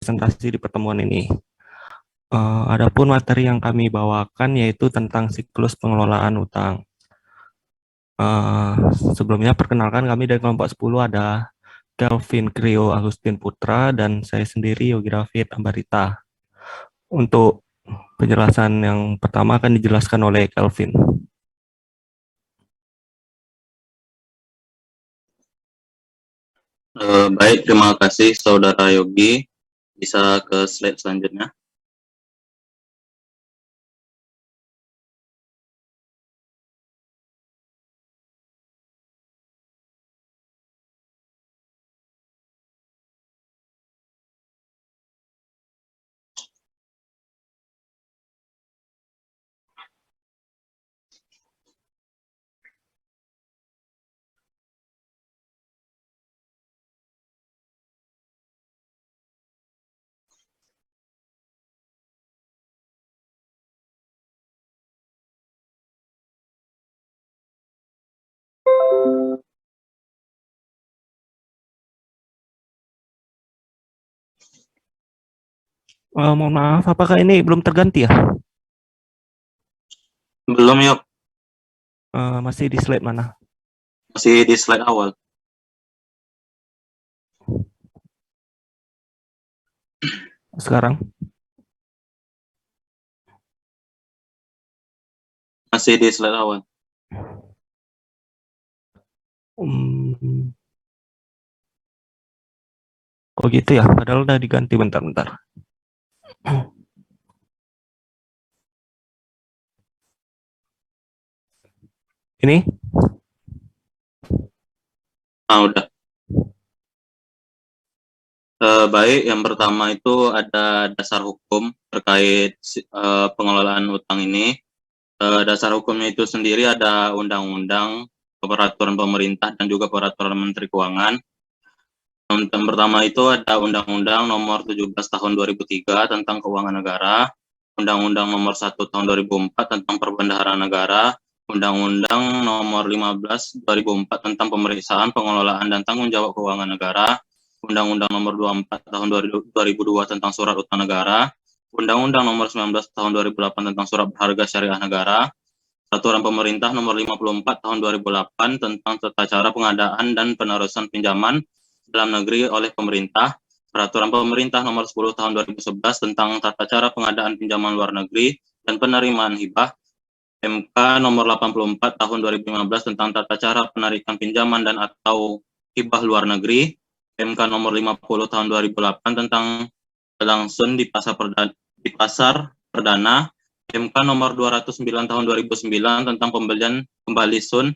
presentasi di pertemuan ini. Adapun materi yang kami bawakan yaitu tentang siklus pengelolaan utang. Eh, Sebelumnya perkenalkan kami dari kelompok 10 ada Kelvin Krio Agustin Putra dan saya sendiri Yogi Rafid Ambarita. Untuk penjelasan yang pertama akan dijelaskan oleh Kelvin. Baik, terima kasih Saudara Yogi. Bisa ke slide selanjutnya. Mohon maaf, apakah ini belum terganti ya? Belum, Yok. Masih di slide mana? Masih di slide awal. Sekarang? Masih di slide awal. Oh gitu ya, padahal udah diganti bentar-bentar. Ini? Udah. Baik, yang pertama itu ada dasar hukum terkait pengelolaan utang ini. Dasar hukumnya itu sendiri ada undang-undang, peraturan pemerintah, dan juga peraturan Menteri Keuangan. Yang pertama itu ada Undang-Undang Nomor 17 Tahun 2003 tentang Keuangan Negara, Undang-Undang Nomor 1 Tahun 2004 tentang Perbendaharaan Negara, Undang-Undang Nomor 15 2004 tentang Pemeriksaan, Pengelolaan, dan Tanggung Jawab Keuangan Negara, Undang-Undang Nomor 24 Tahun 2002 tentang Surat Utang Negara, Undang-Undang Nomor 19 Tahun 2008 tentang Surat Berharga Syariah Negara, Peraturan Pemerintah Nomor 54 Tahun 2008 tentang Tata Cara Pengadaan dan Penerusan Pinjaman dalam negeri oleh pemerintah, Peraturan Pemerintah Nomor 10 Tahun 2011 tentang Tata Cara Pengadaan Pinjaman Luar Negeri dan Penerimaan Hibah, MK Nomor 84 Tahun 2015 tentang Tata Cara Penarikan Pinjaman dan atau Hibah Luar Negeri, MK Nomor 50 Tahun 2008 tentang langsung di pasar perdana, MK Nomor 209 Tahun 2009 tentang pembelian kembali sun,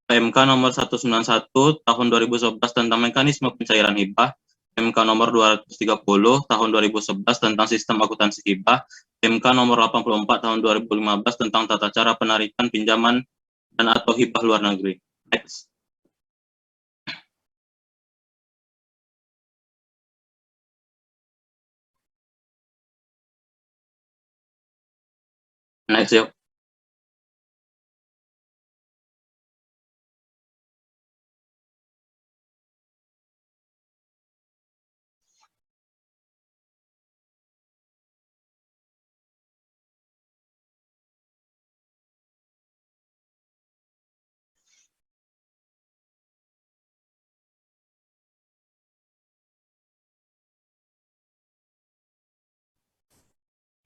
PMK Nomor 191 Tahun 2011 tentang mekanisme pencairan hibah, MK Nomor 230 Tahun 2011 tentang sistem akuntansi hibah, MK Nomor 84 Tahun 2015 tentang tata cara penarikan pinjaman dan atau hibah luar negeri. Next. Next, yuk.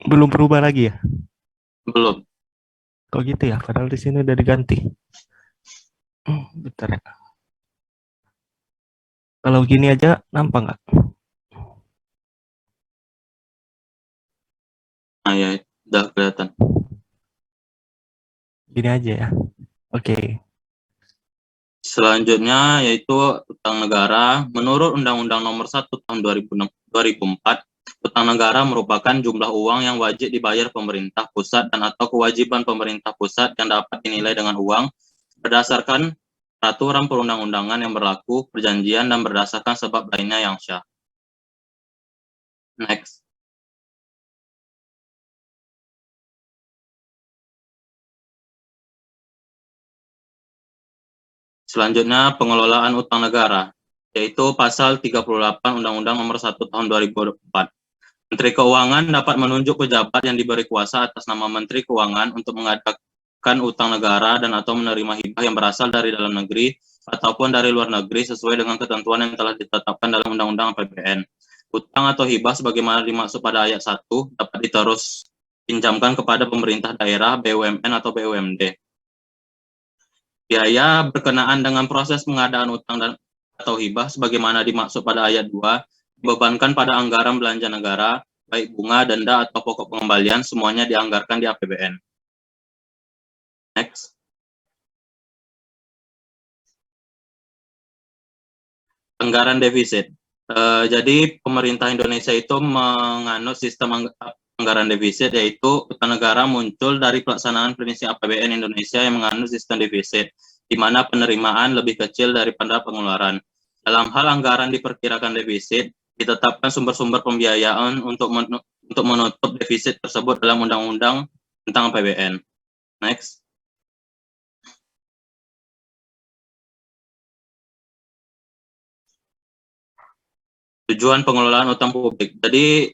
Belum berubah lagi ya? Belum. Kok gitu ya? Padahal di sini udah diganti. Bentar ya. Kalau gini aja nampak nggak? Ya, udah kelihatan. Gini aja ya. Oke. Selanjutnya yaitu utang negara. Menurut Undang-Undang Nomor 1 Tahun 2004, utang negara merupakan jumlah uang yang wajib dibayar pemerintah pusat dan atau kewajiban pemerintah pusat yang dapat dinilai dengan uang berdasarkan peraturan perundang-undangan yang berlaku, perjanjian, dan berdasarkan sebab lainnya yang syah. Next. Selanjutnya, pengelolaan utang negara, yaitu pasal 38 Undang-Undang Nomor 1 Tahun 2004. Menteri Keuangan dapat menunjuk pejabat yang diberi kuasa atas nama Menteri Keuangan untuk mengadakan utang negara dan atau menerima hibah yang berasal dari dalam negeri ataupun dari luar negeri sesuai dengan ketentuan yang telah ditetapkan dalam Undang-Undang APBN. Utang atau hibah sebagaimana dimaksud pada ayat 1 dapat diterus pinjamkan kepada pemerintah daerah, BUMN atau BUMD. Biaya berkenaan dengan proses pengadaan utang dan atau hibah sebagaimana dimaksud pada ayat 2 dibebankan pada anggaran belanja negara, baik bunga, denda, atau pokok pengembalian, semuanya dianggarkan di APBN. Next. Anggaran defisit. Jadi pemerintah Indonesia itu menganut sistem anggaran defisit, yaitu utang negara muncul dari pelaksanaan prinsip APBN Indonesia yang menganut sistem defisit, di mana penerimaan lebih kecil daripada pengeluaran. Dalam hal anggaran diperkirakan defisit, ditetapkan sumber-sumber pembiayaan untuk menutup defisit tersebut dalam Undang-Undang tentang APBN. Next. Tujuan pengelolaan utang publik. Jadi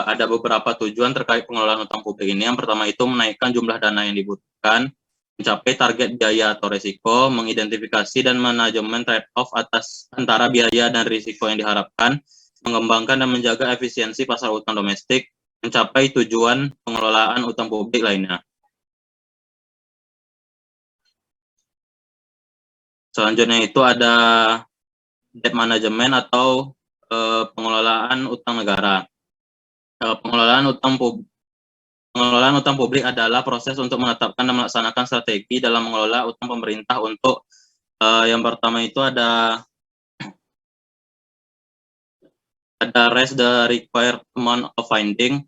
ada beberapa tujuan terkait pengelolaan utang publik ini. Yang pertama itu menaikkan jumlah dana yang dibutuhkan, mencapai target biaya atau risiko, mengidentifikasi dan manajemen trade-off atas antara biaya dan risiko yang diharapkan, mengembangkan dan menjaga efisiensi pasar utang domestik, mencapai tujuan pengelolaan utang publik lainnya. Selanjutnya itu ada debt management atau pengelolaan utang negara. Pengelolaan utang publik adalah proses untuk menetapkan dan melaksanakan strategi dalam mengelola utang pemerintah untuk yang pertama itu ada raise the required amount of funding,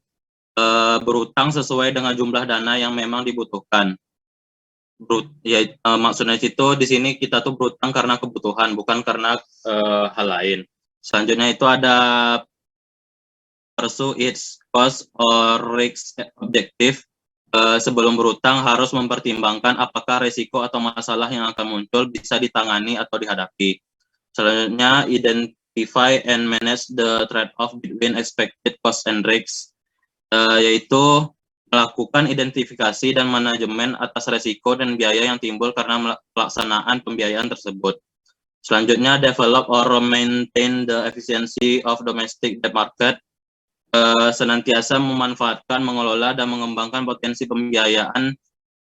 berutang sesuai dengan jumlah dana yang memang dibutuhkan. Maksudnya itu di sini kita tuh berutang karena kebutuhan, bukan karena hal lain. Selanjutnya itu ada pursue its cost or risk objective. Sebelum berutang harus mempertimbangkan apakah risiko atau masalah yang akan muncul bisa ditangani atau dihadapi. Selanjutnya, identify and manage the trade-off between expected cost and risks, yaitu melakukan identifikasi dan manajemen atas risiko dan biaya yang timbul karena pelaksanaan pembiayaan tersebut. Selanjutnya, develop or maintain the efficiency of domestic debt market, senantiasa memanfaatkan, mengelola, dan mengembangkan potensi pembiayaan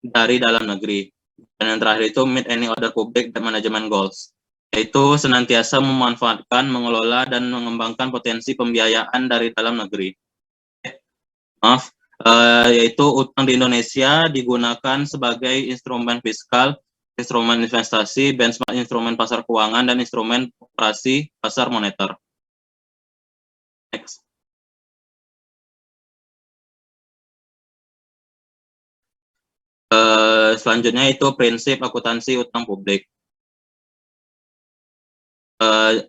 dari dalam negeri. Dan yang terakhir itu meet any other public debt management goals, yaitu senantiasa memanfaatkan, mengelola, dan mengembangkan potensi pembiayaan dari dalam negeri. Yaitu utang di Indonesia digunakan sebagai instrumen fiskal, instrumen investasi, benchmark instrumen pasar keuangan, dan instrumen operasi pasar moneter. Next. Selanjutnya itu prinsip akuntansi utang publik.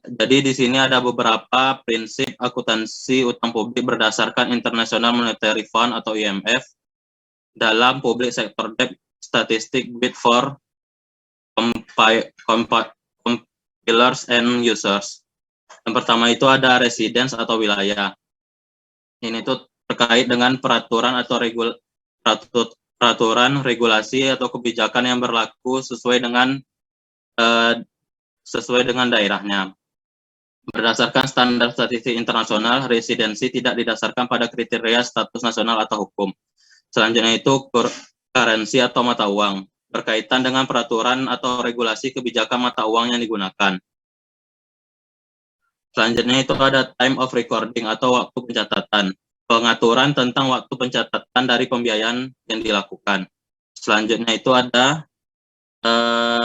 Jadi di sini ada beberapa prinsip akuntansi utang publik berdasarkan International Monetary Fund atau IMF dalam Public Sector Debt Statistic Bid for Compilers and Users. Yang pertama itu ada residence atau wilayah. Ini tuh terkait dengan peraturan atau peraturan, regulasi atau kebijakan yang berlaku sesuai dengan daerahnya. Berdasarkan standar statistik internasional, residensi tidak didasarkan pada kriteria status nasional atau hukum. Selanjutnya itu currency atau mata uang, berkaitan dengan peraturan atau regulasi kebijakan mata uang yang digunakan. Selanjutnya itu ada time of recording atau waktu pencatatan, pengaturan tentang waktu pencatatan dari pembiayaan yang dilakukan. Selanjutnya itu ada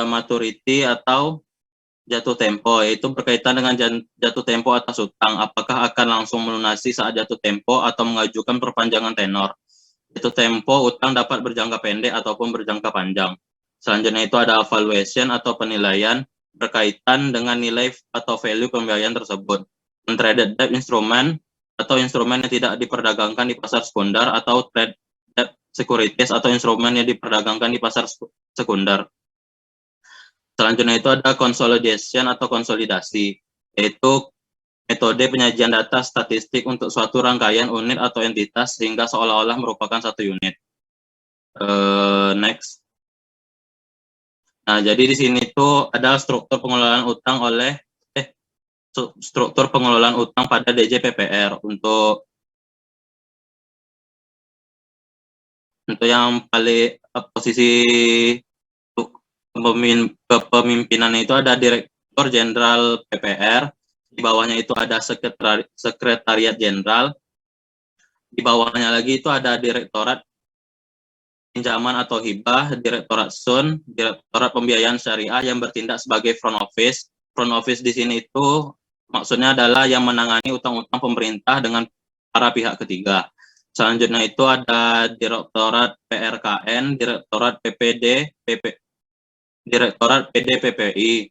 maturity atau jatuh tempo, yaitu berkaitan dengan jatuh tempo atas utang, apakah akan langsung melunasi saat jatuh tempo atau mengajukan perpanjangan tenor. Jatuh tempo utang dapat berjangka pendek ataupun berjangka panjang. Selanjutnya itu ada valuation atau penilaian, berkaitan dengan nilai atau value pembiayaan tersebut. Traded debt instrument atau instrumen yang tidak diperdagangkan di pasar sekunder, atau trade debt securities atau instrumen yang diperdagangkan di pasar sekunder. Selanjutnya itu ada consolidation atau konsolidasi, yaitu metode penyajian data statistik untuk suatu rangkaian unit atau entitas sehingga seolah-olah merupakan satu unit. Next. Nah, jadi di sini tuh ada struktur pengelolaan utang struktur pengelolaan utang pada DJPPR untuk yang paling posisi kepemimpinan itu ada Direktur Jenderal PPR, di bawahnya itu ada Sekretariat Jenderal, di bawahnya lagi itu ada Direktorat Pinjaman atau Hibah, Direktorat SUN, Direktorat Pembiayaan Syariah yang bertindak sebagai front office. Front office di sini itu maksudnya adalah yang menangani utang-utang pemerintah dengan para pihak ketiga. Selanjutnya itu ada Direktorat PRKN, Direktorat Direktorat PDPPI.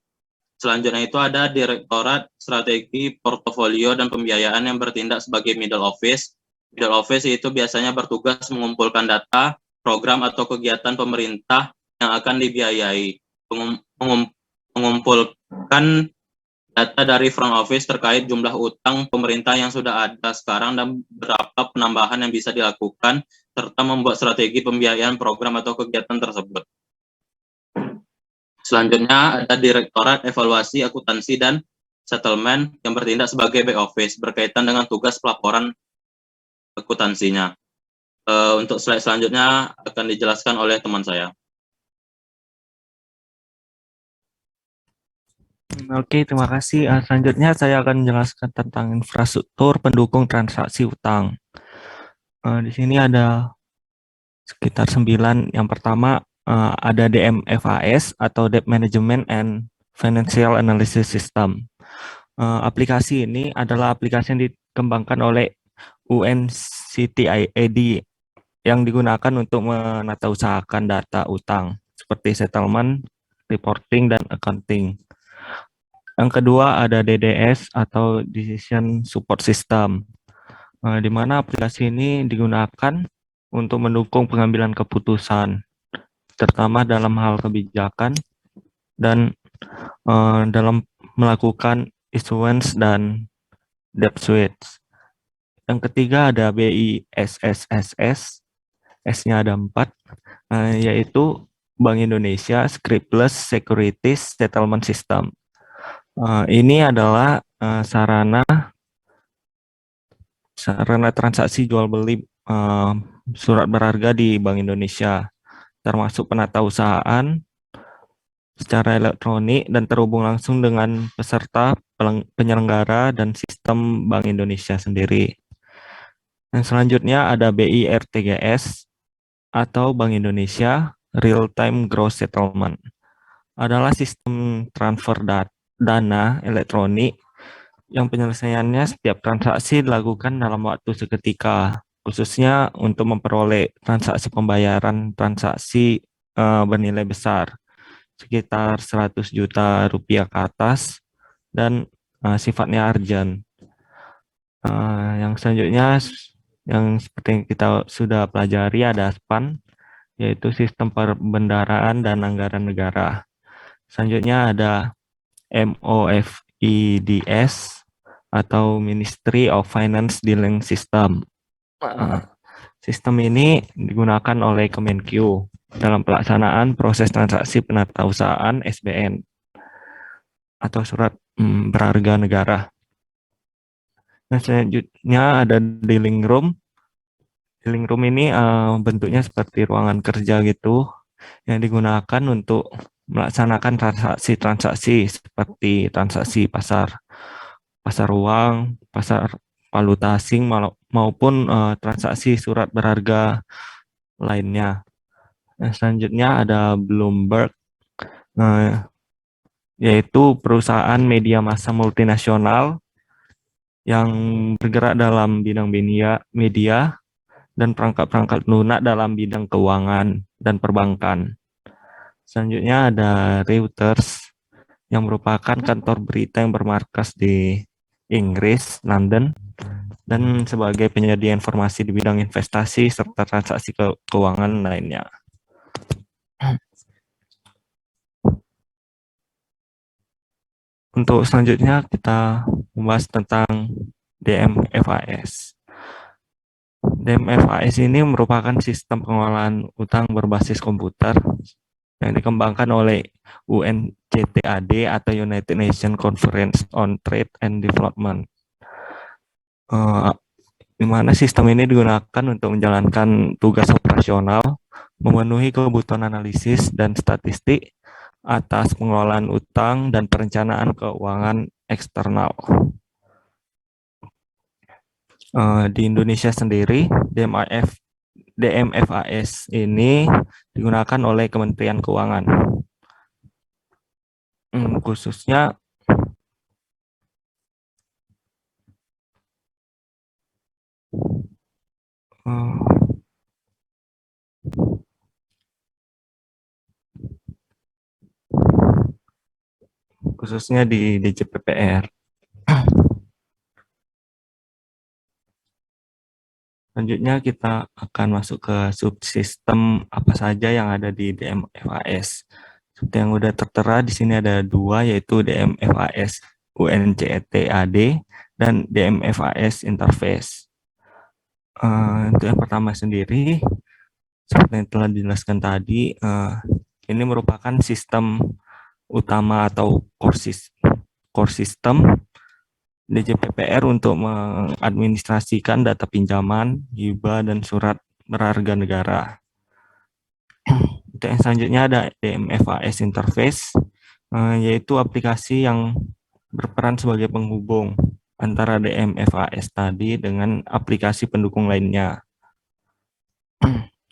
Selanjutnya itu ada Direktorat Strategi, Portofolio, dan Pembiayaan yang bertindak sebagai middle office. Middle office itu biasanya bertugas mengumpulkan data, program atau kegiatan pemerintah yang akan dibiayai. Mengumpulkan data dari front office terkait jumlah utang pemerintah yang sudah ada sekarang dan berapa penambahan yang bisa dilakukan, serta membuat strategi pembiayaan program atau kegiatan tersebut. Selanjutnya ada Direktorat Evaluasi, Akuntansi, dan Settlement yang bertindak sebagai back office berkaitan dengan tugas pelaporan akuntansinya. Untuk slide selanjutnya akan dijelaskan oleh teman saya. Oke, terima kasih. Selanjutnya saya akan menjelaskan tentang infrastruktur pendukung transaksi utang. Di sini ada sekitar 9. Yang pertama ada DMFAS atau Debt Management and Financial Analysis System. Aplikasi ini adalah aplikasi yang dikembangkan oleh UNCTAD yang digunakan untuk menatausahakan data utang seperti settlement, reporting, dan accounting. Yang kedua ada DDS atau Decision Support System, di mana aplikasi ini digunakan untuk mendukung pengambilan keputusan, terutama dalam hal kebijakan dan dalam melakukan issuance dan debt switch. Yang ketiga ada BISSSS, S-nya ada 4, yaitu Bank Indonesia Scriptless Securities Settlement System. Ini adalah sarana transaksi jual beli surat berharga di Bank Indonesia, termasuk penatausahaan secara elektronik dan terhubung langsung dengan peserta, penyelenggara, dan sistem Bank Indonesia sendiri. Dan selanjutnya ada BIRTGS atau Bank Indonesia Real Time Gross Settlement. Adalah sistem transfer dana elektronik yang penyelesaiannya setiap transaksi dilakukan dalam waktu seketika, khususnya untuk memperoleh transaksi pembayaran transaksi bernilai besar, sekitar 100 juta rupiah ke atas, dan sifatnya urgent. Yang selanjutnya, yang seperti yang kita sudah pelajari, ada SPAN, yaitu Sistem Perbendaraan dan Anggaran Negara. Selanjutnya ada MOFIDS atau Ministry of Finance Dealing System. Sistem ini digunakan oleh Kemenkyu dalam pelaksanaan proses transaksi penatausahaan SBN atau surat berharga negara. Nah, selanjutnya ada dealing room. Dealing room ini bentuknya seperti ruangan kerja gitu, yang digunakan untuk melaksanakan transaksi-transaksi seperti transaksi pasar uang, pasar valuta asing, maupun transaksi surat berharga lainnya. Nah, selanjutnya ada Bloomberg, yaitu perusahaan media massa multinasional yang bergerak dalam bidang media dan perangkat-perangkat lunak dalam bidang keuangan dan perbankan. Selanjutnya ada Reuters, yang merupakan kantor berita yang bermarkas di Inggris, London, dan sebagai penyedia informasi di bidang investasi serta transaksi keuangan lainnya. Untuk selanjutnya kita membahas tentang DMFAS. DMFAS ini merupakan sistem pengelolaan utang berbasis komputer yang dikembangkan oleh UNCTAD atau United Nations Conference on Trade and Development. Di mana sistem ini digunakan untuk menjalankan tugas operasional, memenuhi kebutuhan analisis dan statistik atas pengelolaan utang dan perencanaan keuangan eksternal. Di Indonesia sendiri, DMFAS ini digunakan oleh Kementerian Keuangan. Khususnya di DJPPR. Selanjutnya kita akan masuk ke subsistem apa saja yang ada di DMFAS. Seperti yang sudah tertera di sini ada dua, yaitu DMFAS UNCTAD dan DMFAS Interface. Untuk yang pertama sendiri, seperti yang telah dijelaskan tadi, ini merupakan sistem utama atau core system DJPPR untuk mengadministrasikan data pinjaman, hibah, dan surat berharga negara. Untuk yang selanjutnya ada DMFAS Interface, yaitu aplikasi yang berperan sebagai penghubung antara DMFAS tadi dengan aplikasi pendukung lainnya.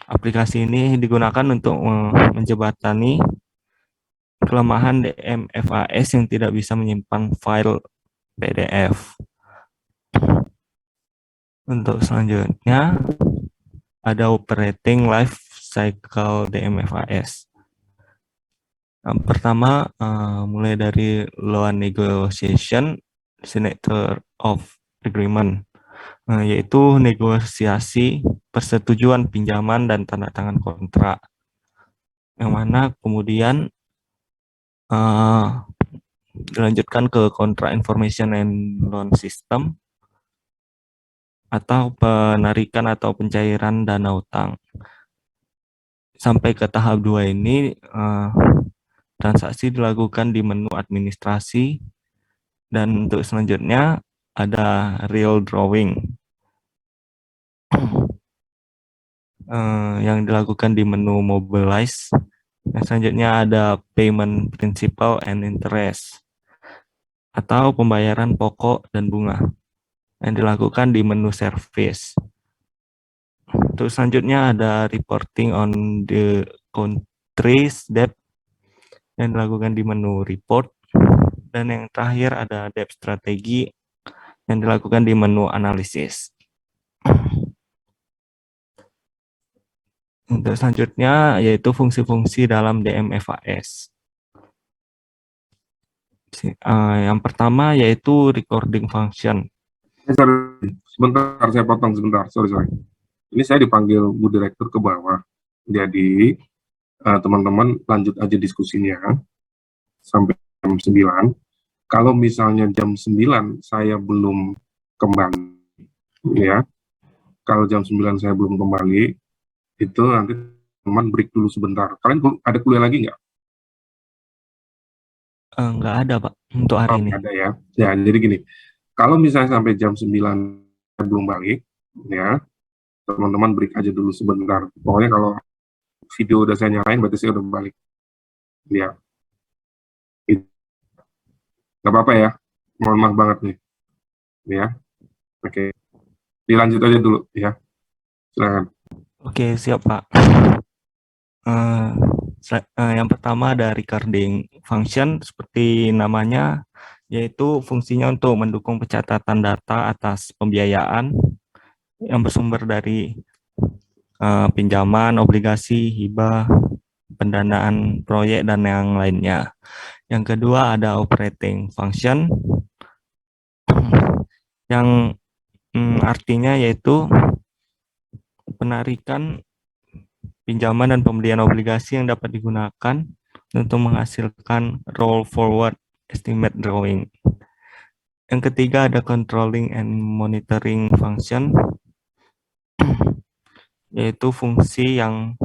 Aplikasi ini digunakan untuk menjembatani kelemahan DMFAS yang tidak bisa menyimpan file PDF. Untuk selanjutnya ada operating life cycle DMFAS. Pertama, mulai dari loan negotiation, signature of agreement, yaitu negosiasi persetujuan pinjaman dan tanda tangan kontrak, yang mana kemudian dilanjutkan ke contract information and loan system atau penarikan atau pencairan dana utang. Sampai ke tahap 2 ini transaksi dilakukan di menu administrasi, dan untuk selanjutnya ada real drawing yang dilakukan di menu mobilize. Dan selanjutnya ada payment principal and interest atau pembayaran pokok dan bunga yang dilakukan di menu service. Terus selanjutnya ada reporting on the country's debt yang dilakukan di menu report. Dan yang terakhir ada debt strategi yang dilakukan di menu analisis. Untuk selanjutnya yaitu fungsi-fungsi dalam DMFAS. Yang pertama yaitu recording function. Sebentar, saya potong sebentar. Sorry. Ini saya dipanggil Bu Direktur ke bawah. Jadi, teman-teman lanjut aja diskusinya sampai jam 9. Kalau misalnya jam 9 saya belum kembali, ya. Kalau jam 9 saya belum kembali, itu nanti teman break dulu sebentar. Kalian ada kuliah lagi nggak? Nggak ada, Pak, untuk hari ini. Ada ya. Ya, jadi gini. Kalau misalnya sampai jam 9 saya belum balik, ya, teman-teman break aja dulu sebentar. Pokoknya kalau video udah saya nyalain, berarti saya udah balik. Ya. Nggak apa-apa ya. Mohon maaf banget nih. Ya. Oke. Dilanjut aja dulu, ya. Silakan. Oke, siap, Pak. Yang pertama ada recording function, seperti namanya, yaitu fungsinya untuk mendukung pencatatan data atas pembiayaan yang bersumber dari pinjaman, obligasi, hibah, pendanaan proyek, dan yang lainnya. Yang kedua ada operating function, yang artinya yaitu penarikan pinjaman dan pembelian obligasi yang dapat digunakan untuk menghasilkan roll forward estimate drawing. Yang ketiga ada controlling and monitoring function, yaitu fungsi yang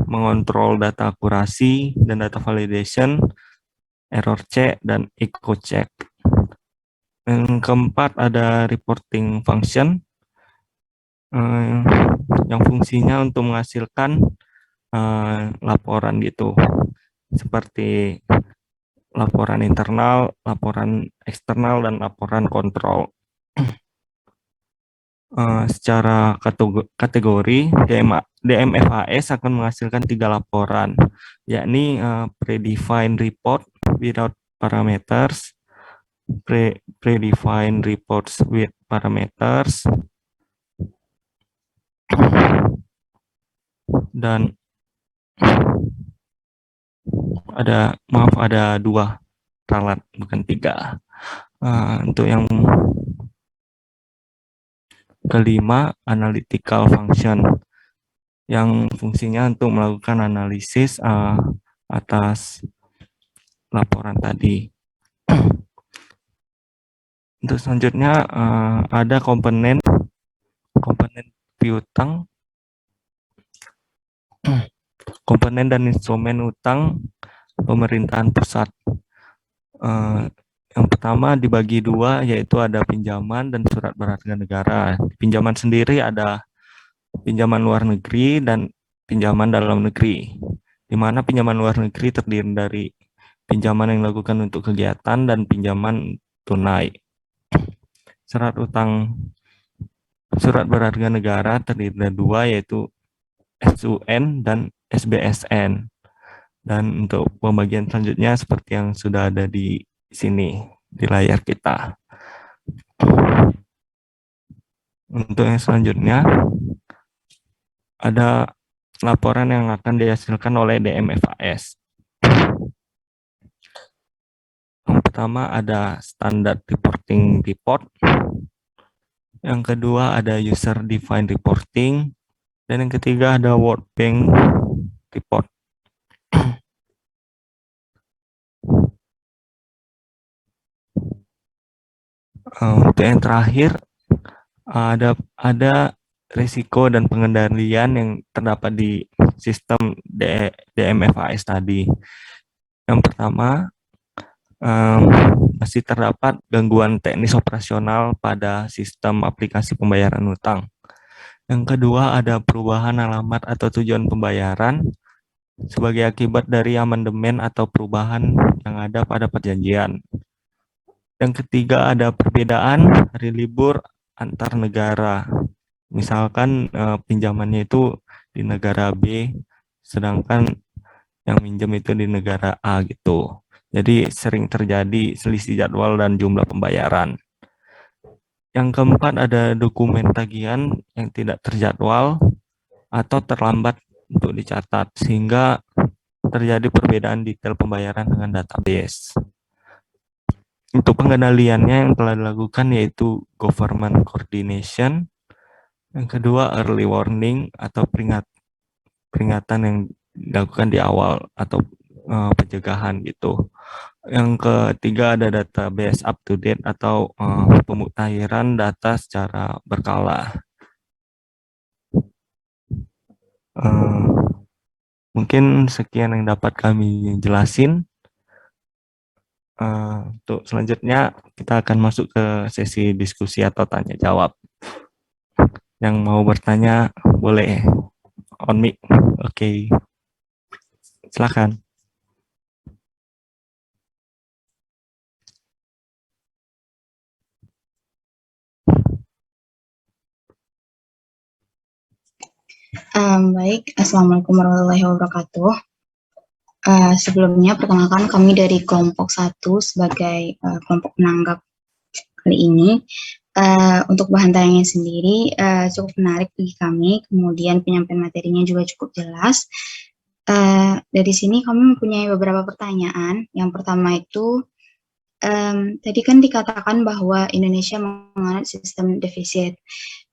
mengontrol data akurasi dan data validation, error check, dan echo check. Yang keempat ada reporting function, yang fungsinya untuk menghasilkan laporan gitu, seperti laporan internal, laporan eksternal, dan laporan kontrol. Secara kategori, DMFAS akan menghasilkan 3 laporan, yakni predefined report without parameters, predefined reports with parameters, dan ada 2 ralat, bukan 3. Untuk yang kelima, analytical function, yang fungsinya untuk melakukan analisis atas laporan tadi. Untuk selanjutnya ada komponen piutang, komponen dan instrumen utang pemerintahan pusat. Yang pertama dibagi 2, yaitu ada pinjaman dan surat berharga negara. Pinjaman sendiri ada pinjaman luar negeri dan pinjaman dalam negeri, di mana pinjaman luar negeri terdiri dari pinjaman yang dilakukan untuk kegiatan dan pinjaman tunai. Surat berharga negara terdiri dari 2, yaitu SUN dan SBSN. Dan untuk pembagian selanjutnya seperti yang sudah ada di sini di layar kita. Untuk yang selanjutnya ada laporan yang akan dihasilkan oleh DMFAS. Yang pertama ada standard reporting report. Yang kedua ada user defined reporting. Dan yang ketiga ada World Bank report. Untuk yang terakhir ada risiko dan pengendalian yang terdapat di sistem DMFAS tadi. Yang pertama, masih terdapat gangguan teknis operasional pada sistem aplikasi pembayaran utang. Yang kedua, ada perubahan alamat atau tujuan pembayaran sebagai akibat dari amandemen atau perubahan yang ada pada perjanjian. Yang ketiga, ada perbedaan hari libur antar negara. Misalkan pinjamannya itu di negara B, sedangkan yang minjem itu di negara A gitu. Jadi sering terjadi selisih jadwal dan jumlah pembayaran. Yang keempat ada dokumen tagihan yang tidak terjadwal atau terlambat untuk dicatat, sehingga terjadi perbedaan detail pembayaran dengan database. Untuk pengendaliannya yang telah dilakukan yaitu government coordination. Yang kedua early warning atau peringatan yang dilakukan di awal atau pencegahan gitu. Yang ketiga ada database up to date atau pemutahiran data secara berkala. Mungkin sekian yang dapat kami jelasin. Untuk selanjutnya kita akan masuk ke sesi diskusi atau tanya jawab. Yang mau bertanya boleh on mic. Oke. Silakan. Baik, Assalamualaikum warahmatullahi wabarakatuh. Sebelumnya, perkenalkan kami dari kelompok 1 sebagai kelompok penanggap kali ini. Untuk bahan tayangnya sendiri cukup menarik bagi kami, kemudian penyampaian materinya juga cukup jelas. Dari sini kami mempunyai beberapa pertanyaan. Yang pertama itu, tadi kan dikatakan bahwa Indonesia menganut sistem defisit.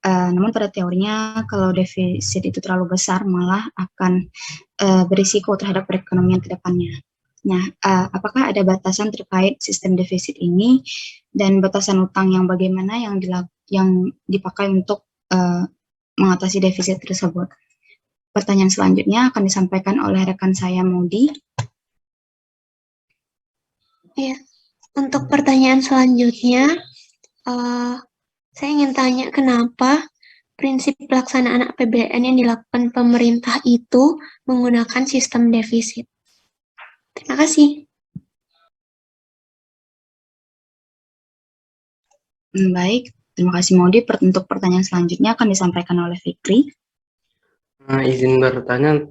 Namun pada teorinya kalau defisit itu terlalu besar malah akan berisiko terhadap perekonomian ke depannya. defisitnya. Apakah ada batasan terkait sistem defisit ini dan batasan utang yang bagaimana yang dipakai untuk mengatasi defisit tersebut? Pertanyaan selanjutnya akan disampaikan oleh rekan saya, Maudi. Ya, untuk pertanyaan selanjutnya, saya ingin tanya kenapa prinsip pelaksanaan APBN yang dilakukan pemerintah itu menggunakan sistem defisit. Terima kasih. Baik, terima kasih Maudi. Untuk pertanyaan selanjutnya akan disampaikan oleh Fikri. Izin bertanya,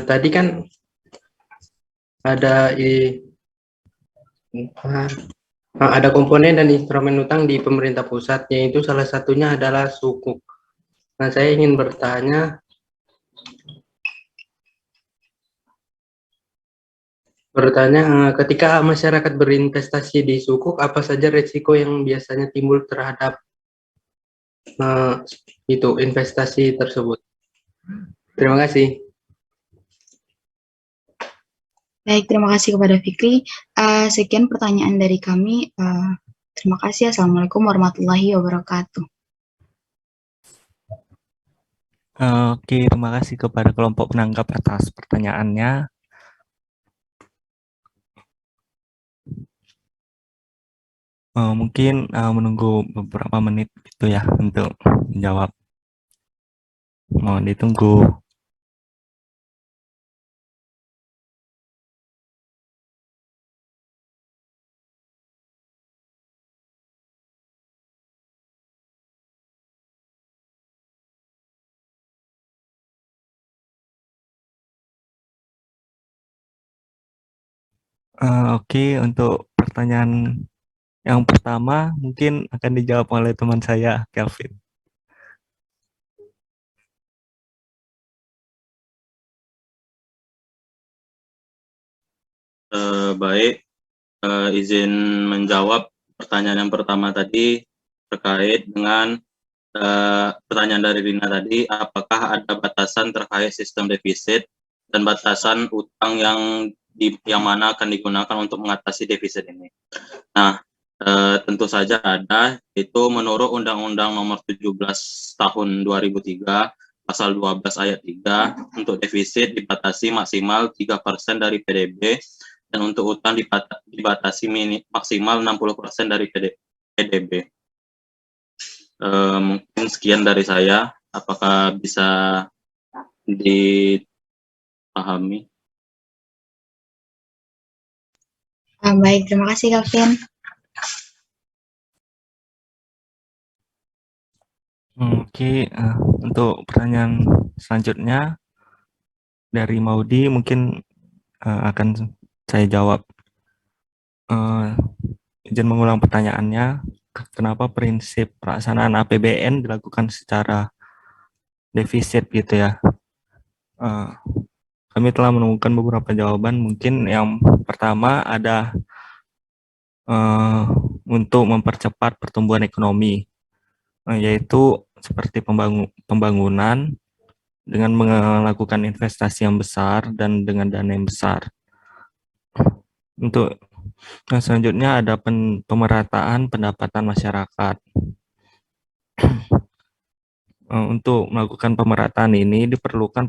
tadi kan ada komponen dan instrumen utang di pemerintah pusat, yaitu salah satunya adalah sukuk. Nah, saya ingin bertanya, ketika masyarakat berinvestasi di sukuk, apa saja risiko yang biasanya timbul terhadap investasi tersebut? Terima kasih. Baik, terima kasih kepada Fikri. Sekian pertanyaan dari kami. Terima kasih. Assalamualaikum warahmatullahi wabarakatuh. Oke, terima kasih kepada kelompok penanggap atas pertanyaannya. Mungkin menunggu beberapa menit gitu ya untuk menjawab. Mohon ditunggu. Oke, untuk pertanyaan yang pertama mungkin akan dijawab oleh teman saya, Kelvin. Baik, izin menjawab pertanyaan yang pertama tadi terkait dengan pertanyaan dari Rina tadi, apakah ada batasan terkait sistem defisit dan batasan utang yang mana akan digunakan untuk mengatasi defisit ini. Nah, tentu saja ada, itu menurut Undang-Undang Nomor 17 Tahun 2003, Pasal 12 Ayat 3, untuk defisit dibatasi maksimal 3% dari PDB, dan untuk utang dibatasi maksimal 60% dari PDB. Mungkin sekian dari saya. Apakah bisa dipahami? Baik, terima kasih Kelvin. Oke, untuk pertanyaan selanjutnya dari Maudi mungkin akan saya jawab. Izin mengulang pertanyaannya, kenapa prinsip pelaksanaan APBN dilakukan secara defisit gitu ya? Kami telah menemukan beberapa jawaban. Mungkin yang pertama ada untuk mempercepat pertumbuhan ekonomi, yaitu seperti pembangunan dengan melakukan investasi yang besar dan dengan dana yang besar. Untuk selanjutnya ada pemerataan pendapatan masyarakat. Untuk melakukan pemerataan ini diperlukan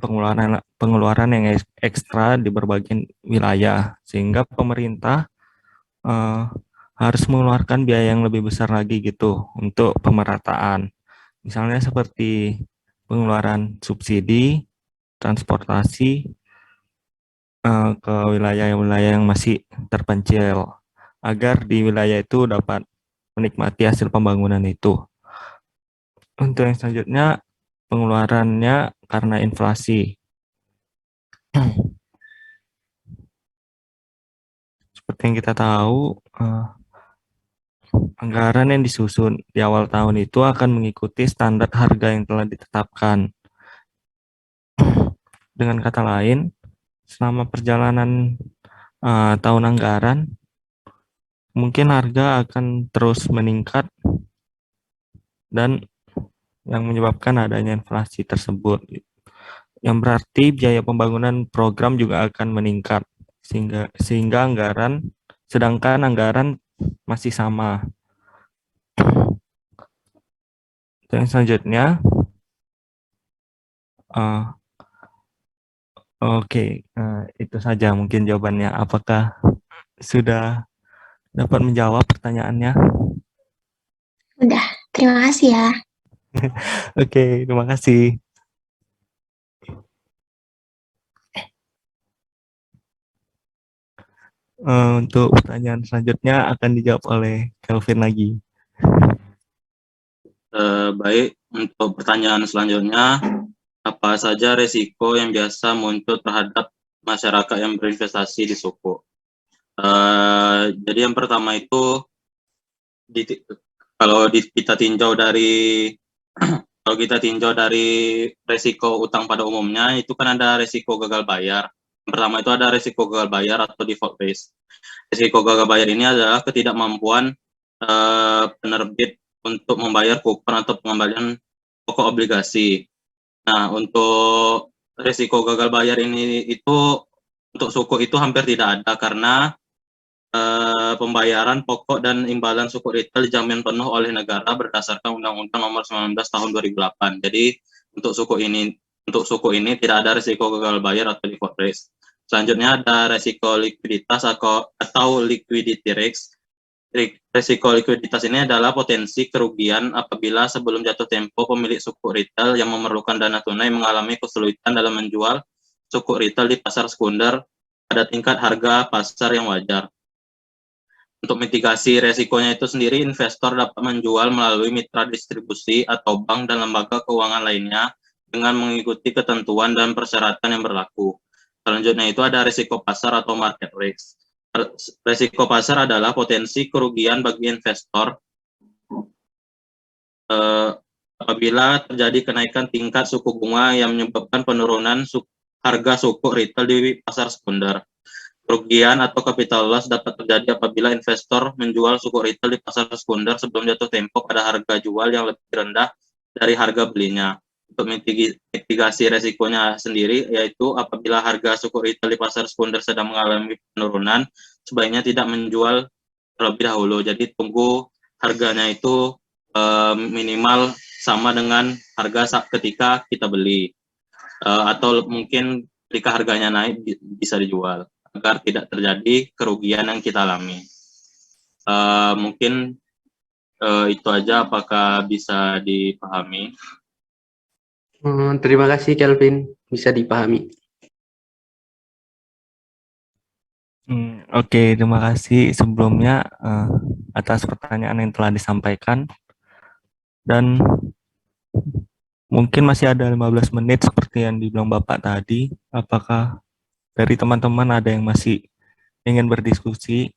pengeluaran yang ekstra di berbagai wilayah, sehingga pemerintah harus mengeluarkan biaya yang lebih besar lagi gitu untuk pemerataan. Misalnya seperti pengeluaran subsidi, transportasi ke wilayah-wilayah yang masih terpencil, agar di wilayah itu dapat menikmati hasil pembangunan itu. Untuk yang selanjutnya, pengeluarannya karena inflasi. Seperti yang kita tahu, anggaran yang disusun di awal tahun itu akan mengikuti standar harga yang telah ditetapkan. Dengan kata lain, selama perjalanan tahun anggaran, mungkin harga akan terus meningkat dan yang menyebabkan adanya inflasi tersebut. Yang berarti biaya pembangunan program juga akan meningkat. sehingga sedangkan anggaran masih sama. Dan selanjutnya, eh, oke, itu saja mungkin jawabannya. Apakah sudah dapat menjawab pertanyaannya? Udah, terima kasih ya. Oke, terima kasih. Untuk pertanyaan selanjutnya akan dijawab oleh Kelvin lagi. Baik, untuk pertanyaan selanjutnya, apa saja resiko yang biasa muncul terhadap masyarakat yang berinvestasi di suku? Jadi yang pertama itu, kita tinjau dari kalau kita tinjau dari resiko utang pada umumnya, itu kan ada resiko gagal bayar. Yang pertama itu ada resiko gagal bayar atau default risk. Risiko gagal bayar ini adalah ketidakmampuan penerbit untuk membayar kupon atau pengembalian pokok obligasi. Nah, untuk risiko gagal bayar ini itu untuk suku itu hampir tidak ada karena pembayaran pokok dan imbalan suku retail dijamin penuh oleh negara berdasarkan Undang-Undang Nomor 19 Tahun 2008. Jadi untuk suku ini tidak ada risiko gagal bayar atau default risk. Selanjutnya ada risiko likuiditas atau liquidity risk. Risiko likuiditas ini adalah potensi kerugian apabila sebelum jatuh tempo pemilik suku retail yang memerlukan dana tunai mengalami kesulitan dalam menjual suku retail di pasar sekunder pada tingkat harga pasar yang wajar. Untuk mitigasi resikonya itu sendiri, investor dapat menjual melalui mitra distribusi atau bank dan lembaga keuangan lainnya dengan mengikuti ketentuan dan persyaratan yang berlaku. Selanjutnya itu ada risiko pasar atau market risk. Risiko pasar adalah potensi kerugian bagi investor apabila terjadi kenaikan tingkat suku bunga yang menyebabkan penurunan harga suku retail di pasar sekunder. Kerugian atau capital loss dapat terjadi apabila investor menjual suku retail di pasar sekunder sebelum jatuh tempo pada harga jual yang lebih rendah dari harga belinya. Untuk mitigasi resikonya sendiri, yaitu apabila harga suku retail di pasar sekunder sedang mengalami penurunan, sebaiknya tidak menjual terlebih dahulu. Jadi tunggu harganya itu minimal sama dengan harga ketika kita beli. Atau mungkin ketika harganya naik bisa dijual agar tidak terjadi kerugian yang kita alami. Mungkin itu aja, apakah bisa dipahami? Terima kasih Kelvin, bisa dipahami. Oke, terima kasih sebelumnya atas pertanyaan yang telah disampaikan. Dan mungkin masih ada 15 menit seperti yang dibilang Bapak tadi. Apakah dari teman-teman ada yang masih ingin berdiskusi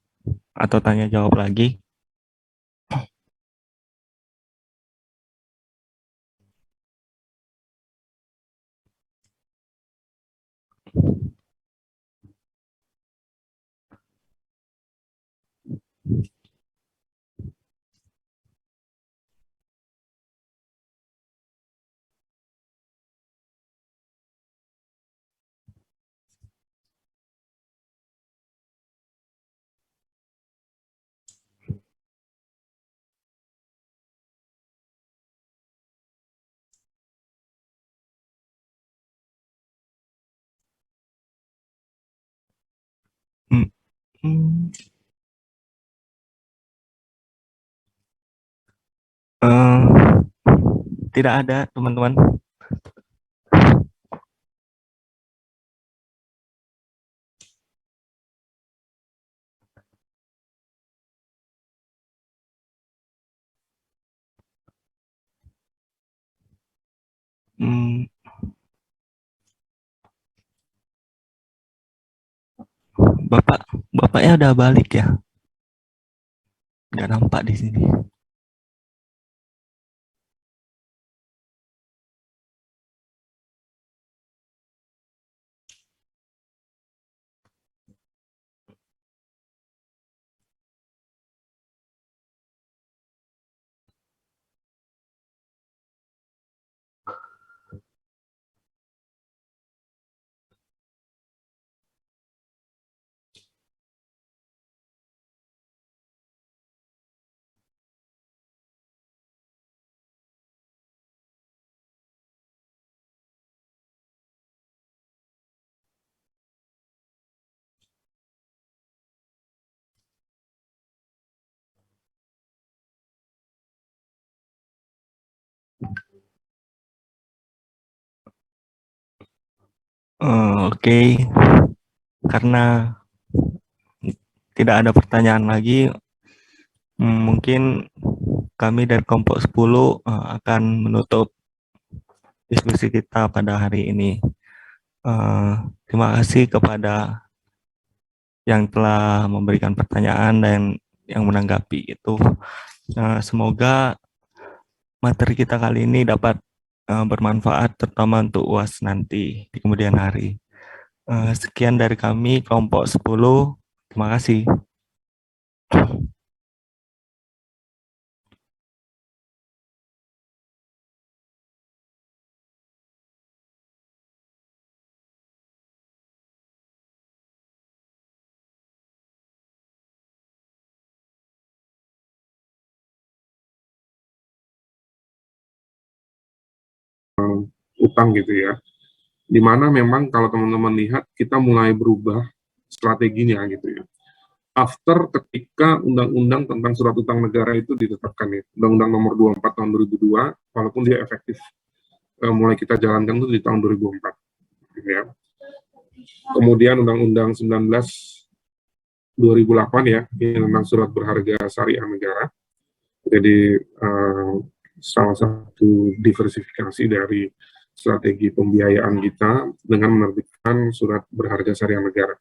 atau tanya jawab lagi? Hmm, hmm, eh, tidak ada, teman-teman. Hmm, Bapaknya udah balik ya? Nggak nampak di sini. Oke, karena tidak ada pertanyaan lagi, mungkin kami dari kelompok 10 akan menutup diskusi kita pada hari ini. Terima kasih kepada yang telah memberikan pertanyaan dan yang menanggapi itu. Semoga materi kita kali ini dapat bermanfaat terutama untuk UAS nanti di kemudian hari. Sekian dari kami kelompok 10. Terima kasih. Utang gitu ya, dimana memang kalau teman-teman lihat kita mulai berubah strateginya gitu ya. After ketika undang-undang tentang surat utang negara itu ditetapkan ya, Undang-Undang Nomor 24 tahun 2002, walaupun dia efektif mulai kita jalankan itu di tahun 2004 gitu ya. Kemudian Undang-Undang 19 2008 ya, tentang surat berharga syariah negara. Jadi salah satu diversifikasi dari strategi pembiayaan kita dengan menerbitkan surat berharga syariah negara.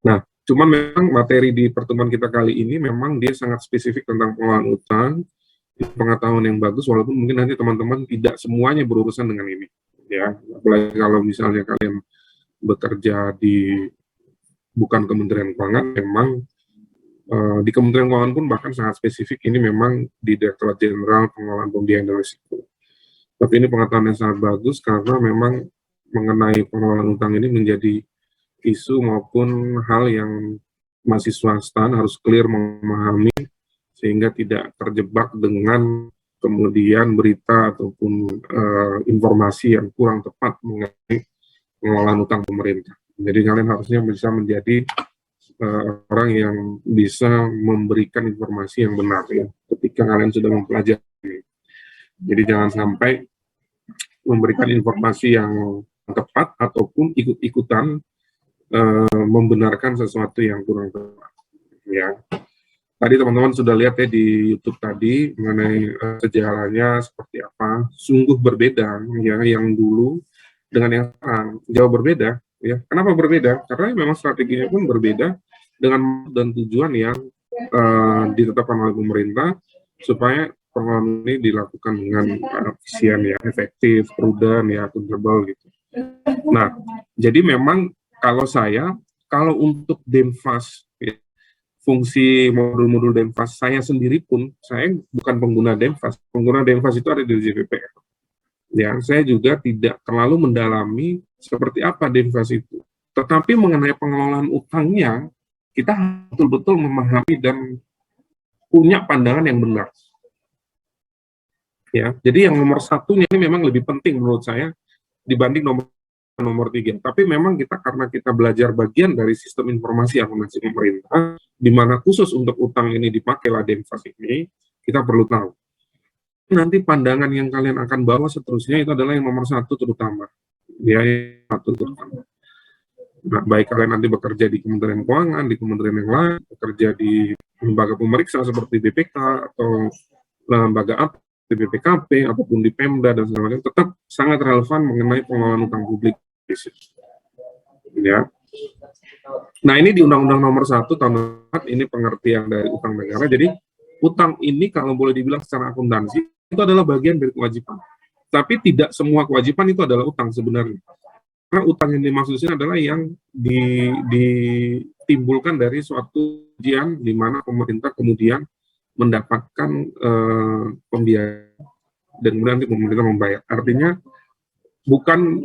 Nah, cuman memang materi di pertemuan kita kali ini memang dia sangat spesifik tentang pengelolaan utang, pengetahuan yang bagus, walaupun mungkin nanti teman-teman tidak semuanya berurusan dengan ini. Ya, apalagi kalau misalnya kalian bekerja di bukan Kementerian Keuangan, memang di Kementerian Keuangan pun bahkan sangat spesifik, ini memang di Direktorat Jenderal Pengelolaan Pembiayaan dan Risiko. Tapi ini pengetahuan yang sangat bagus karena memang mengenai pengelolaan utang ini menjadi isu maupun hal yang masih swasta harus clear memahami sehingga tidak terjebak dengan kemudian berita ataupun informasi yang kurang tepat mengenai pengelolaan utang pemerintah. Jadi kalian harusnya bisa menjadi orang yang bisa memberikan informasi yang benar ya ketika kalian sudah mempelajari. Jadi jangan sampai memberikan informasi yang tepat ataupun ikut-ikutan membenarkan sesuatu yang kurang tepat. Ya, tadi teman-teman sudah lihat ya di YouTube tadi mengenai sejarahnya seperti apa. Sungguh berbeda ya yang dulu dengan yang sekarang, jauh berbeda. Ya, kenapa berbeda? Karena memang strateginya pun berbeda dengan dan tujuan yang ditetapkan oleh pemerintah supaya pengelolaan ini dilakukan dengan efisien ya, efektif, prudent ya, akuntabel gitu. Nah, jadi memang kalau untuk Denfas ya, fungsi modul-modul Denfas saya sendiri pun saya bukan pengguna Denfas. Pengguna Denfas itu ada di JPPR. Ya, saya juga tidak terlalu mendalami seperti apa Denfas itu. Tetapi mengenai pengelolaan utangnya, kita betul-betul memahami dan punya pandangan yang benar. Ya, jadi yang nomor satunya ini memang lebih penting menurut saya dibanding nomor 3. Tapi memang karena kita belajar bagian dari sistem informasi akuntansi pemerintah, di mana khusus untuk utang ini dipakailah Denfas ini, kita perlu tahu. Nanti pandangan yang kalian akan bawa seterusnya itu adalah yang nomor 1 terutama. Ya, yang 1 terutama. Nah, baik kalian nanti bekerja di Kementerian Keuangan, di kementerian yang lain, bekerja di lembaga pemeriksa seperti BPK atau lembaga apa, di BPKP, ataupun di Pemda dan segala macam, tetap sangat relevan mengenai pengelolaan utang publik. Ya. Nah, ini di Undang-Undang Nomor 1 tahun 2004 ini pengertian dari utang negara. Jadi utang ini kalau boleh dibilang secara akuntansi itu adalah bagian dari kewajiban. Tapi tidak semua kewajiban itu adalah utang sebenarnya. Karena utang yang dimaksud sini adalah yang ditimbulkan dari suatu ujian di mana pemerintah kemudian mendapatkan pembiayaan dan kemudian nanti pemerintah membayar. Artinya bukan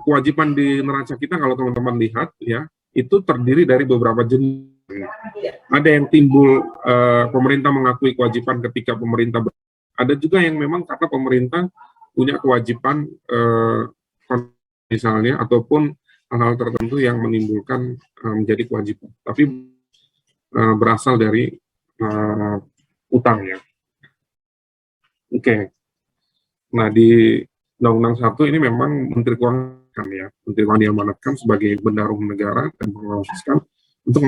kewajiban di neraca kita kalau teman-teman lihat ya itu terdiri dari beberapa jenis. Ada yang timbul pemerintah mengakui kewajiban ketika pemerintah ada juga yang memang karena pemerintah punya kewajiban misalnya ataupun hal-hal tertentu yang menimbulkan menjadi kewajiban tapi berasal dari utang ya. Oke. Nah, di Undang-Undang 1 ini memang Menteri Keuangan ya, Menteri Keuangan diamanatkan sebagai bendahara negara dan pengelola fiskal untuk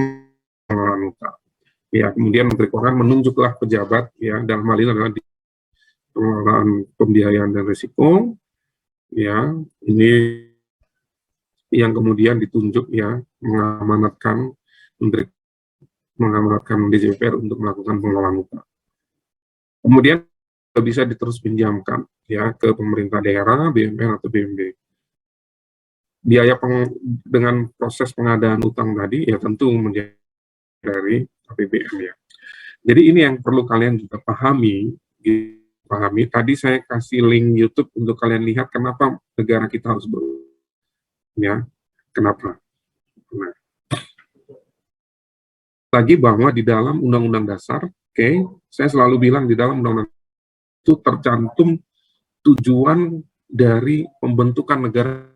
pengelolaan utang. Ya, kemudian Menteri Keuangan menunjuklah pejabat ya, dalam hal ini adalah di pengelolaan pembiayaan dan risiko ya, ini yang kemudian ditunjuk ya, mengamanatkan DJPR untuk melakukan pengelolaan utang. Kemudian bisa diterus pinjamkan ya ke pemerintah daerah, BUMN atau BUMD. Biaya dengan proses pengadaan utang tadi ya tentu menjadi dari APBN ya. Jadi ini yang perlu kalian juga pahami. Tadi saya kasih link YouTube untuk kalian lihat kenapa negara kita harus ya. Kenapa? Nah, lagi bahwa di dalam Undang-Undang Dasar, saya selalu bilang di dalam Undang-Undang itu tercantum tujuan dari pembentukan negara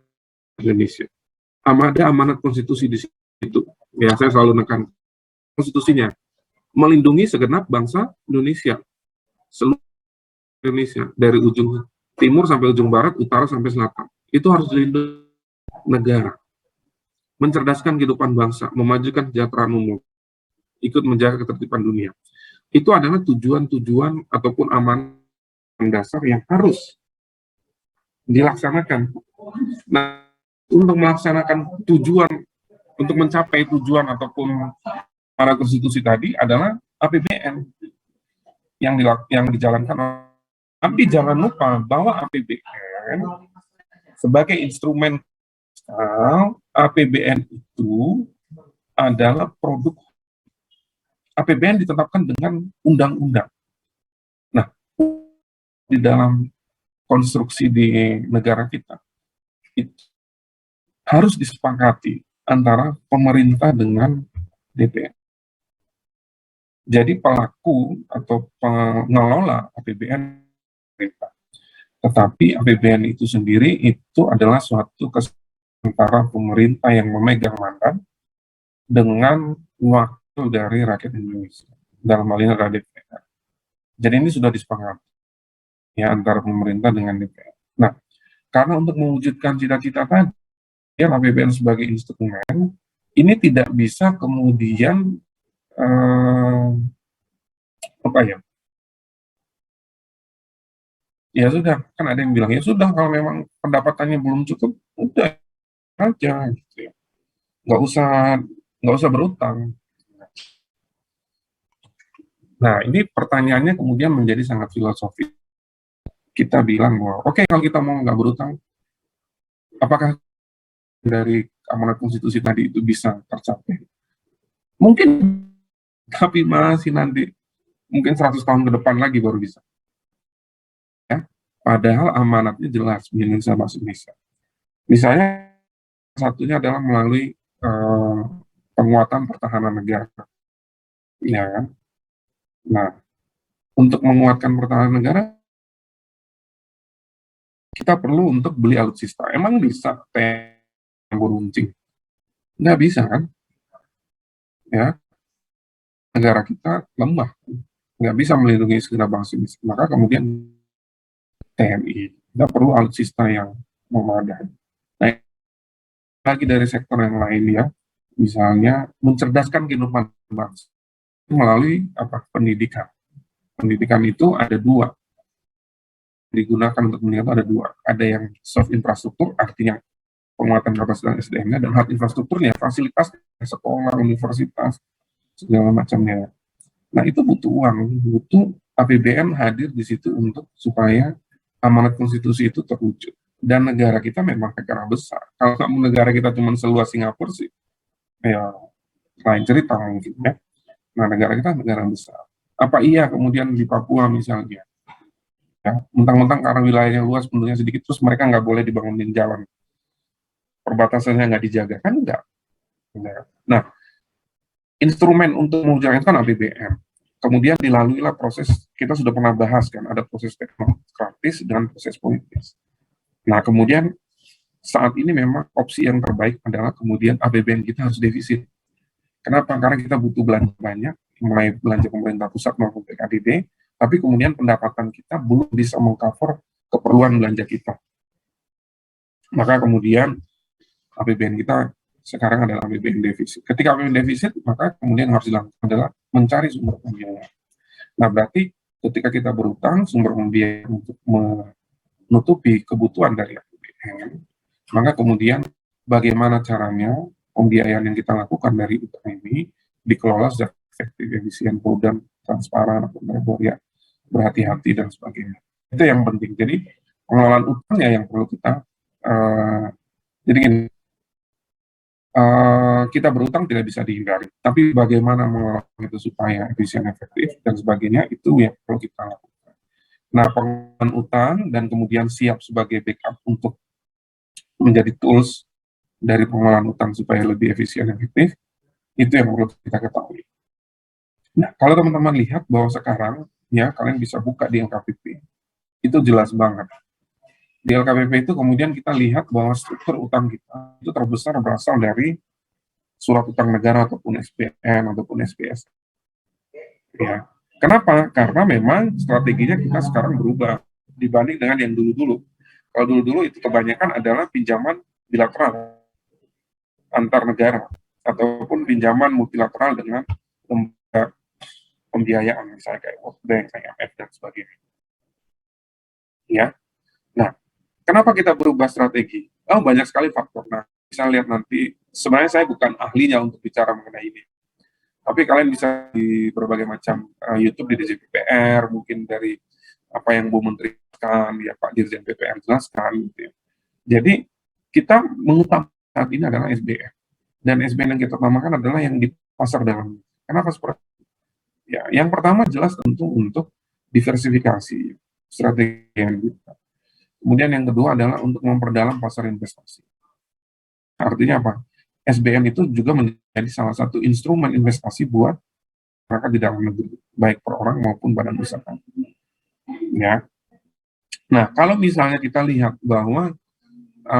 Indonesia. Ada amanat konstitusi di situ. Ya, saya selalu menekan konstitusinya melindungi segenap bangsa Indonesia, seluruh Indonesia dari ujung timur sampai ujung barat, utara sampai selatan. Itu harus dilindungi negara, mencerdaskan kehidupan bangsa, memajukan kesejahteraan umum, ikut menjaga ketertiban dunia. Itu adalah tujuan-tujuan ataupun amanat dasar yang harus dilaksanakan. Nah, untuk melaksanakan tujuan, untuk mencapai tujuan ataupun para konstitusi tadi adalah APBN yang dijalankan. Tapi jangan lupa bahwa APBN sebagai instrumen APBN itu adalah produk. APBN ditetapkan dengan undang-undang. Nah, di dalam konstruksi di negara kita itu harus disepakati antara pemerintah dengan DPR. Jadi pelaku atau pengelola APBN pemerintah. Tetapi APBN itu sendiri itu adalah suatu kesepakatan antara pemerintah yang memegang mandat dengan wakil dari rakyat Indonesia. Dalam hal ini adalah DPR. Jadi ini sudah disepakati ya antara pemerintah dengan DPR. Nah, karena untuk mewujudkan cita-cita tadi, ya APBN sebagai instrumen ini tidak bisa kemudian ya sudah, kan ada yang bilang ya sudah kalau memang pendapatannya belum cukup udah aja gitu ya, nggak usah berutang. Nah, ini pertanyaannya kemudian menjadi sangat filosofis. Kita bilang bahwa oke, kalau kita mau nggak berutang, apakah dari amanat konstitusi tadi itu bisa tercapai? Mungkin, tapi masih nanti mungkin 100 tahun ke depan lagi baru bisa. Ya, padahal amanatnya jelas Indonesia masuk Indonesia. Misalnya satunya adalah melalui penguatan pertahanan negara, ya kan? Nah, untuk menguatkan pertahanan negara kita perlu untuk beli alutsista. Emang bisa beruncing? Nggak bisa kan? Ya, negara kita lemah, nggak bisa melindungi segenap bangsa. Maka kemudian TNI, kita perlu alutsista yang memadai. Nah, lagi dari sektor yang lain ya, misalnya mencerdaskan kehidupan bangsa melalui pendidikan. Pendidikan itu ada dua, digunakan untuk pendidikan ada dua. Ada yang soft infrastruktur, artinya penguatan kapasitas SDM-nya, dan hard infrastrukturnya, fasilitas sekolah, universitas, segala macamnya. Nah, itu butuh uang, butuh APBN hadir di situ untuk supaya amanat konstitusi itu terwujud. Dan negara kita memang negara besar. Kalau negara kita cuma seluas Singapura sih, ya lain cerita mungkin ya. Nah, negara kita negara besar. Apa iya kemudian di Papua misalnya, ya, mentang-mentang karena wilayahnya luas, penduduknya sedikit, terus mereka nggak boleh dibangunin jalan, perbatasannya nggak dijaga, kan enggak. Nah, instrumen untuk mewujudkan itu kan APBN. Kemudian dilaluilah proses, kita sudah pernah bahas kan, ada proses teknokratis dan proses politis. Nah, kemudian saat ini memang opsi yang terbaik adalah kemudian APBN kita harus defisit. Kenapa? Karena kita butuh belanja banyak, mulai belanja pemerintah pusat maupun PKDD, tapi kemudian pendapatan kita belum bisa mengcover keperluan belanja kita. Maka kemudian APBN kita sekarang adalah APBN defisit. Ketika APBN defisit, maka kemudian harus dilakukan adalah mencari sumber pembiayaan. Nah, berarti ketika kita berutang, sumber pembiayaan untuk menutupi kebutuhan dari APBN, maka kemudian bagaimana caranya pembiayaan yang kita lakukan dari utang ini dikelola secara efektif, efisien, prudent, transparan, akuntabel, ya, berhati-hati dan sebagainya. Itu yang penting. Jadi pengelolaan utangnya yang perlu kita jadi gini, kita berutang tidak bisa dihindari, tapi bagaimana mengelola itu supaya efisien, efektif, dan sebagainya, itu yang perlu kita lakukan. Nah, pengelolaan utang dan kemudian siap sebagai backup untuk menjadi tools dari pengelolaan utang supaya lebih efisien, efektif, itu yang perlu kita ketahui. Nah, kalau teman-teman lihat bahwa sekarang, ya, kalian bisa buka di LKPP, itu jelas banget. Di LKPP itu kemudian kita lihat bahwa struktur utang kita itu terbesar berasal dari surat utang negara ataupun SPN ataupun SPS. Ya. Kenapa? Karena memang strateginya kita sekarang berubah dibanding dengan yang dulu-dulu. Kalau dulu-dulu itu kebanyakan adalah pinjaman bilateral antar negara ataupun pinjaman multilateral dengan lembaga pembiayaan misalnya kayak World Bank, IMF dan sebagainya. Ya. Nah, kenapa kita berubah strategi? Oh, banyak sekali faktor. Nah, bisa lihat nanti, sebenarnya saya bukan ahlinya untuk bicara mengenai ini. Tapi kalian bisa di berbagai macam YouTube di Dirjen PPR, mungkin dari apa yang Bu Menteri kan, ya Pak Dirjen PPR jelaskan. Gitu ya. Jadi, kita mengutamakan saat ini adalah SBN. Dan SBN yang kita utamakan adalah yang di pasar dalam. Kenapa seperti itu? Ya, yang pertama jelas tentu untuk diversifikasi strategi yang kita. Kemudian yang kedua adalah untuk memperdalam pasar investasi. Artinya apa? SBN itu juga menjadi salah satu instrumen investasi buat masyarakat di dalam negeri, baik per orang maupun badan usaha. Ya. Nah, kalau misalnya kita lihat bahwa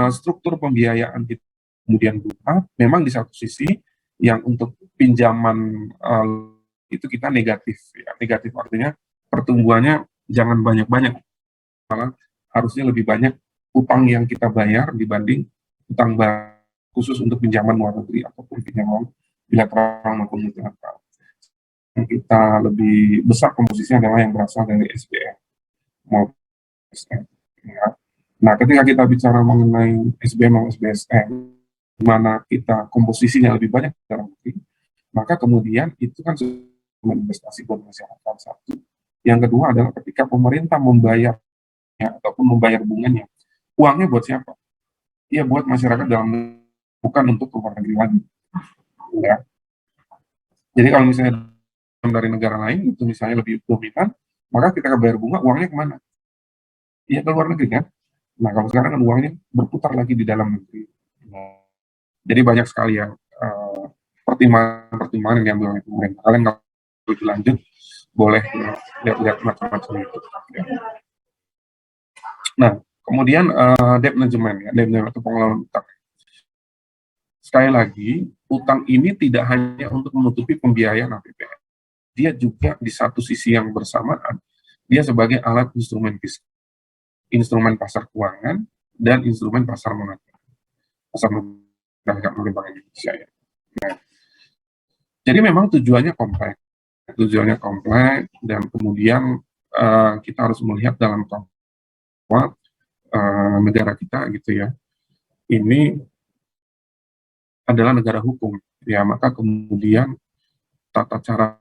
struktur pembiayaan kita kemudian berubah, memang di satu sisi yang untuk pinjaman itu kita negatif. Ya. Negatif artinya pertumbuhannya jangan banyak-banyak, malah harusnya lebih banyak utang yang kita bayar dibanding utang khusus untuk pinjaman luar negeri ataupun pinjaman bilateral maupun multilateral. Yang kita lebih besar komposisinya adalah yang berasal dari SBN maupun SBSN. Ya. Nah, ketika kita bicara mengenai SBN maupun SBSN, di mana kita komposisinya lebih banyak dalam negeri, maka kemudian itu kan investasi buat masyarakat satu. Yang kedua adalah ketika pemerintah membayar ataupun membayar bunganya, uangnya buat siapa? Ya buat masyarakat dalam, bukan untuk luar negeri lagi. Ya. Jadi kalau misalnya dari negara lain itu misalnya lebih dominan, maka kita bayar bunga, uangnya kemana? Ya ke luar negeri kan. Nah kalau sekarang kan uangnya berputar lagi di dalam negeri. Jadi banyak sekali ya pertimbangan-pertimbangan yang diambil oleh pemerintah. Kalian kalau lebih lanjut boleh lihat-lihat macam-macam itu. Ya. Nah, kemudian debt management, ya, debt management atau pengelolaan utang. Sekali lagi, utang ini tidak hanya untuk menutupi pembiayaan APBN. Dia juga di satu sisi yang bersamaan, dia sebagai alat instrumen fiskal, instrumen pasar keuangan, dan instrumen pasar moneter. Pasar moneter Bank Indonesia ya. Nah, jadi memang tujuannya kompleks. Tujuannya kompleks, dan kemudian kita harus melihat dalam konteks negara kita gitu ya, ini adalah negara hukum ya, maka kemudian tata cara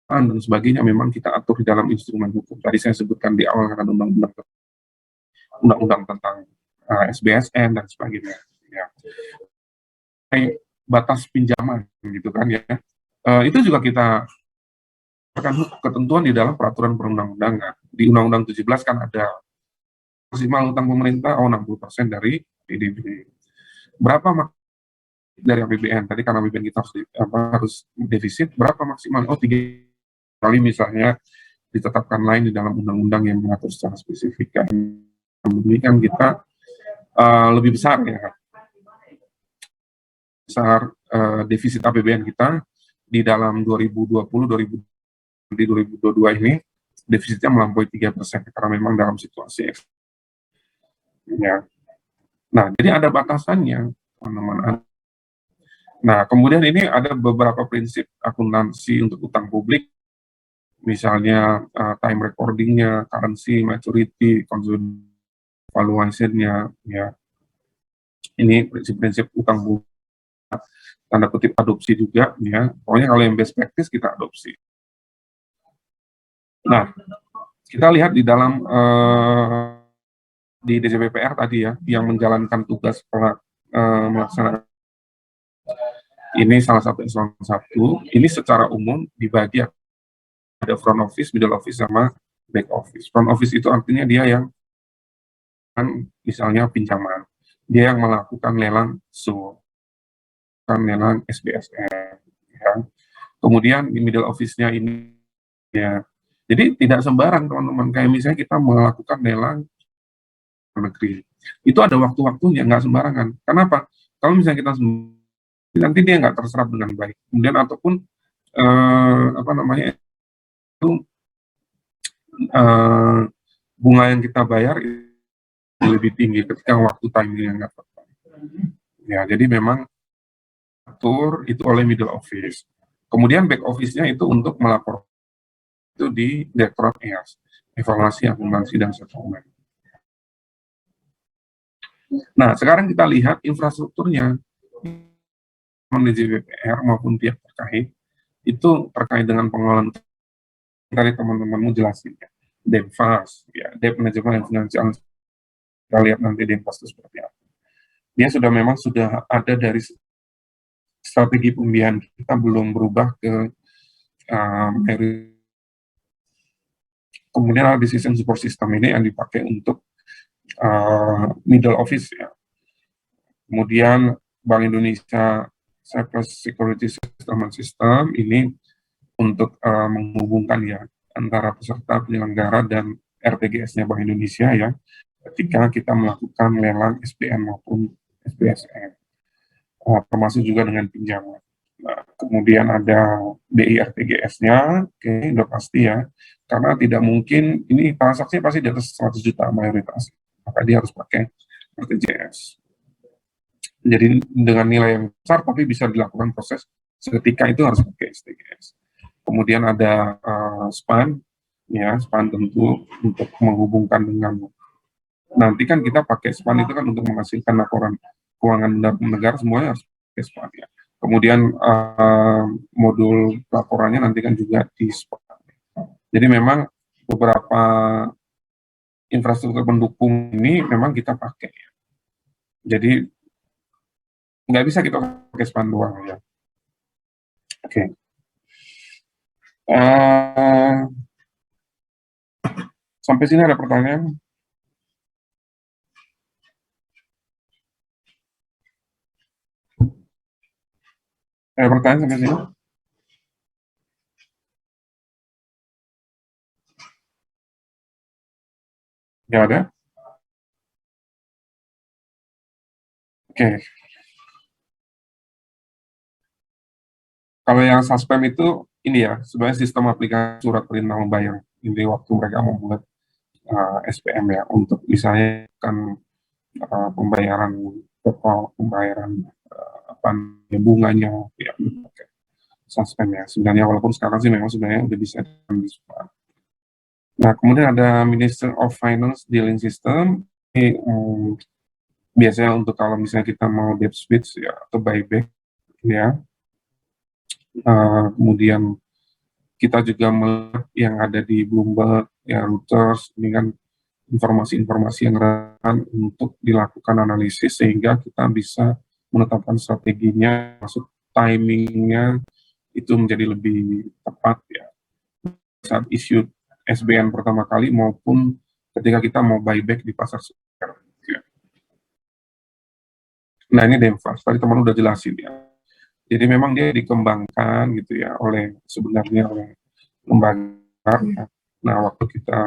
dan sebagainya memang kita atur di dalam instrumen hukum. Tadi saya sebutkan di awal kan undang-undang tentang SBSN dan sebagainya ya. Batas pinjaman gitu kan ya, itu juga kita ketentuan di dalam peraturan perundang-undangan. Di Undang-Undang 17 kan ada maksimal utang pemerintah 60% dari PDB. Berapa dari APBN? Tadi karena APBN kita harus defisit, berapa maksimal? Oh, 3 kali misalnya ditetapkan lain di dalam undang-undang yang mengatur secara spesifik. Kan demikian kita lebih besar ya. Besar defisit APBN kita di dalam 2020 di 2022 ini defisitnya melampaui 3% karena memang dalam situasi ya. Nah, jadi ada batasannya, teman-teman. Nah, kemudian ini ada beberapa prinsip akuntansi untuk utang publik, misalnya time recording-nya, currency, maturity, valuation-nya, ya. Ini prinsip-prinsip utang publik, tanda kutip adopsi juga, ya. Pokoknya kalau yang best practice kita adopsi. Nah, kita lihat di dalam di DJPPR tadi ya, yang menjalankan tugas melaksanakan ini salah satu eselon 1, ini secara umum dibagi ada front office, middle office, sama back office. Front office itu artinya dia yang misalnya pinjaman, dia yang melakukan lelang SUR, lelang SBSN, ya. Kemudian di middle office-nya ini, ya, jadi tidak sembarang teman-teman, kayak misalnya kita melakukan lelang negeri, itu ada waktu-waktunya, nggak sembarangan. Kenapa? Kalau misalnya kita nanti dia nggak terserap dengan baik. Kemudian ataupun apa namanya itu bunga yang kita bayar lebih tinggi ketika waktu timing yang nggak tepat. Ya, jadi memang atur itu oleh middle office. Kemudian back office-nya itu untuk melapor itu di Direktorat EAS, Evaluasi Akuntansi dan Settlement. Nah, sekarang kita lihat infrastrukturnya. DJPPR maupun pihak terkait itu terkait dengan pengelolaan dari teman-temanmu jelasin ya. DENFAS, ya, Debt Management and Financial, kita lihat nanti DENFAS itu seperti apa. Dia memang sudah ada dari strategi pembiayaan kita, belum berubah ke kemudian ada decision support system ini yang dipakai untuk middle office ya. Kemudian Bank Indonesia Cyprus Security Settlement System ini untuk menghubungkan ya antara peserta penyelenggara dan RTGS-nya Bank Indonesia ya, ketika kita melakukan lelang SBN maupun SBSN, termasuk juga dengan pinjaman. Nah, kemudian ada BI RTGS-nya, oke, udah pasti ya, karena tidak mungkin, ini transaksi pasti di atas 100 juta mayoritas, maka dia harus pakai RTGS. Jadi dengan nilai yang besar, tapi bisa dilakukan proses seketika itu harus pakai STGS. Kemudian ada SPAN, ya, SPAN tentu untuk menghubungkan dengan, nanti kan kita pakai SPAN itu kan untuk menghasilkan laporan keuangan negara, semuanya harus pakai SPAN ya. Kemudian modul laporannya nanti kan juga di SPAN. Jadi memang beberapa infrastruktur pendukung ini memang kita pakai ya. Jadi nggak bisa kita pakai SPAN doang ya. Oke. Sampai sini ada pertanyaan? Ada pertanyaan sampai sini? Nggak ada? Oke. Kalau yang suspend itu ini ya, sebenarnya sistem aplikasi surat perintah membayar. Ini waktu mereka membuat SPM ya, untuk misalnya kan pembayaran pokok, pembayaran bunganya ya, suspend ya. Sebenarnya walaupun sekarang sih memang sebenarnya udah bisa di semua. Nah, kemudian ada Minister of Finance Dealing System. Ini biasanya untuk kalau misalnya kita mau debt switch ya atau buyback ya. Kemudian kita juga melihat yang ada di Bloomberg, ya, Reuters, ini kan informasi-informasi yang relevan untuk dilakukan analisis sehingga kita bisa menetapkan strateginya, masuk timingnya itu menjadi lebih tepat ya saat isu SBN pertama kali maupun ketika kita mau buyback di pasar sekunder. Ya. Nah ini DENFAS, tadi teman udah jelasin ya. Jadi memang dia dikembangkan gitu ya sebenarnya oleh lembaga ya. Nah waktu kita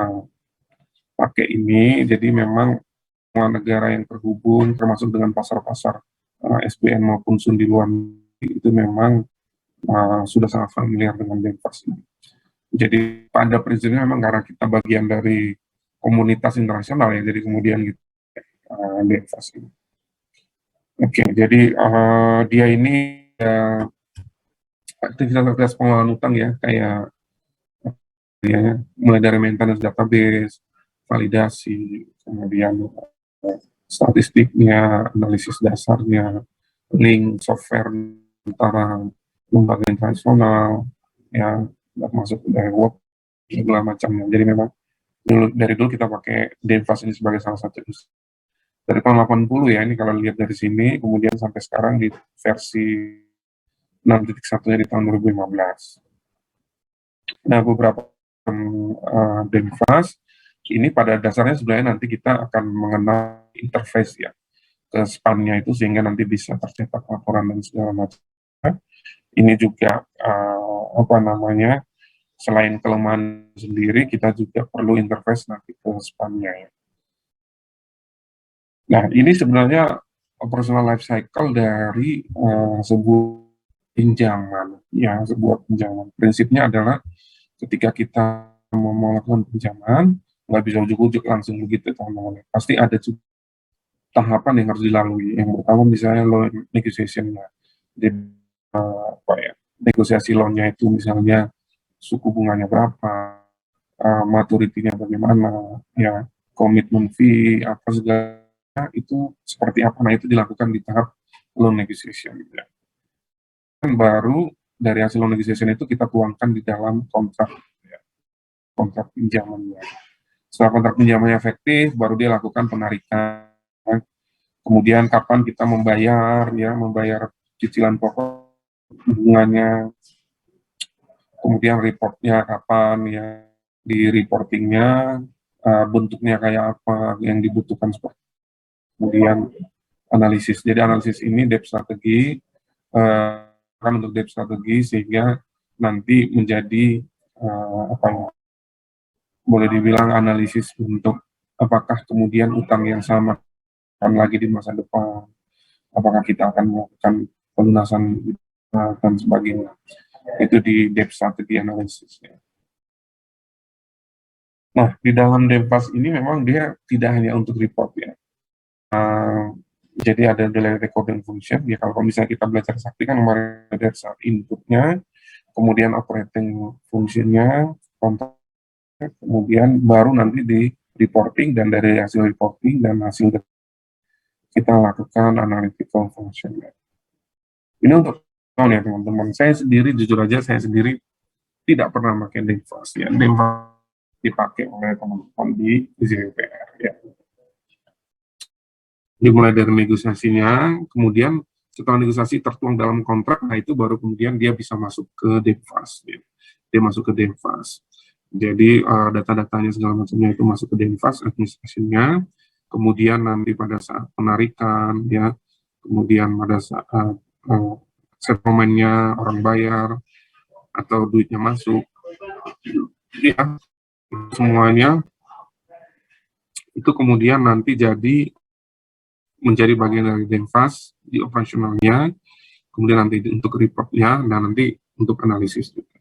pakai ini, jadi memang semua negara yang terhubung, termasuk dengan pasar-pasar SBN maupun SUN di luar negeri, itu memang sudah sangat familiar dengan DENFAS ini. Jadi pada prinsipnya memang karena kita bagian dari komunitas internasional ya, jadi kemudian gitu DENFAS ini. Oke, jadi dia ini aktivitas pengelolaan utang ya, kayak ya, mulai dari maintenance database, validasi, kemudian statistiknya, analisis dasarnya, link software antara lembaga internasional, ya, masuk dari web, segala macamnya. Jadi memang dari dulu kita pakai DENFAS ini sebagai salah satu dari tahun 80 ya, ini kalau lihat dari sini, kemudian sampai sekarang di versi 6.1-nya di tahun 2015. Nah, beberapa DENFAS ini pada dasarnya sebenarnya nanti kita akan mengenal interface ya ke span-nya itu sehingga nanti bisa tercetak laporan dan segala macam. Ini juga apa namanya, selain kelemahan sendiri kita juga perlu interface nanti ke span-nya ya. Nah, ini sebenarnya operational life cycle dari sebuah pinjaman ya, sebuah pinjaman. Prinsipnya adalah ketika kita mau melakukan pinjaman, nggak bisa ujuk-ujuk langsung begitu teman-teman. Pasti ada juga tahapan yang harus dilalui. Yang pertama misalnya loan negotiation-nya. Jadi apa ya, negosiasi loan-nya itu misalnya suku bunganya berapa, maturity-nya bagaimana, ya, komitmen fee, apa segala itu seperti apa. Nah, itu dilakukan di tahap loan negotiation. Ya. Dan baru dari hasil loan negotiation itu kita tuangkan di dalam kontrak, ya, kontrak pinjamannya. Setelah kontrak pinjamannya efektif, baru dia lakukan penarikan. Kemudian kapan kita membayar, ya, membayar cicilan pokok, bunganya, kemudian reportnya kapan, ya, di reportingnya, bentuknya kayak apa yang dibutuhkan, kemudian analisis. Jadi analisis ini debt strategi, kan untuk debt strategi sehingga nanti menjadi apa ya, boleh dibilang analisis untuk apakah kemudian utang yang sama akan lagi di masa depan, apakah kita akan melakukan pelunasan dan sebagainya. Itu di debt strategy analysis. Ya. Nah, di dalam DENFAS ini memang dia tidak hanya untuk report ya. Jadi ada delay recording function. Ya, kalau misalnya kita belajar sakti kan kemarin ada inputnya, kemudian operating functionnya, kontak, kemudian baru nanti di reporting, dan dari hasil reporting dan hasil kita lakukan analytical function. Ini untuk tahun ya teman-teman. Saya sendiri, jujur aja saya sendiri tidak pernah pakai DENFAS ya. DENFAS dipakai oleh teman-teman di ZPR ya. Dimulai dari negosiasinya, kemudian setelah negosiasi tertuang dalam kontrak, nah itu baru kemudian dia bisa masuk ke DENFAS. Ya. Dia masuk ke DENFAS. Jadi data-datanya segala macamnya itu masuk ke DENFAS administrasinya. Kemudian nanti pada saat penarikan, ya, kemudian pada saat settlement-nya, orang bayar atau duitnya masuk, ya, semuanya itu kemudian nanti menjadi bagian dari DENFAS di operasionalnya, kemudian nanti untuk reportnya, dan nanti untuk analisis juga.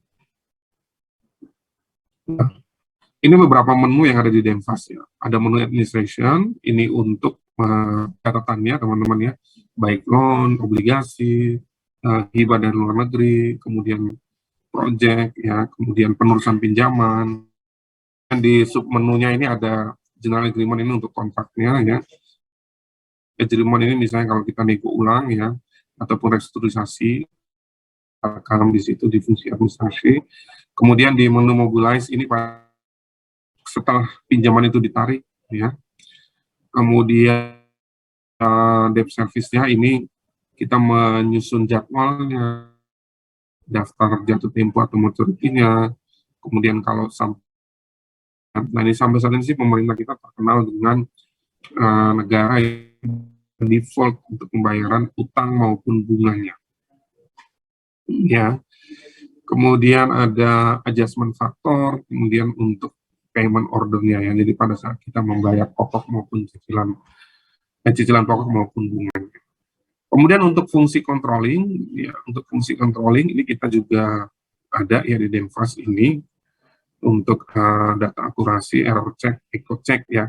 Nah, ini beberapa menu yang ada di DENFAS ya. Ada menu administration, ini untuk catatannya teman-teman ya, baik loan, obligasi, hibah dari luar negeri, kemudian project ya, kemudian penerusan pinjaman. Dan di submenunya ini ada general agreement, ini untuk kontraknya ya. Agreement ini misalnya kalau kita nego ulang ya, ataupun restrukturisasi, akan di situ di fungsi administrasi. Kemudian di menu mobilize ini setelah pinjaman itu ditarik ya. Kemudian debt service-nya ini kita menyusun jadwalnya, daftar jatuh tempo atau maturity-nya. Kemudian kalau nah ini sampai saat ini sih pemerintah kita terkenal dengan negara yang default untuk pembayaran utang maupun bunganya. Ya. Kemudian ada adjustment faktor, kemudian untuk payment order-nya ya. Jadi pada saat kita membayar pokok maupun cicilan pokok maupun bunganya. Kemudian untuk fungsi controlling, ya, untuk fungsi controlling ini kita juga ada ya di DENFAS ini. Untuk data akurasi, error check, echo check ya.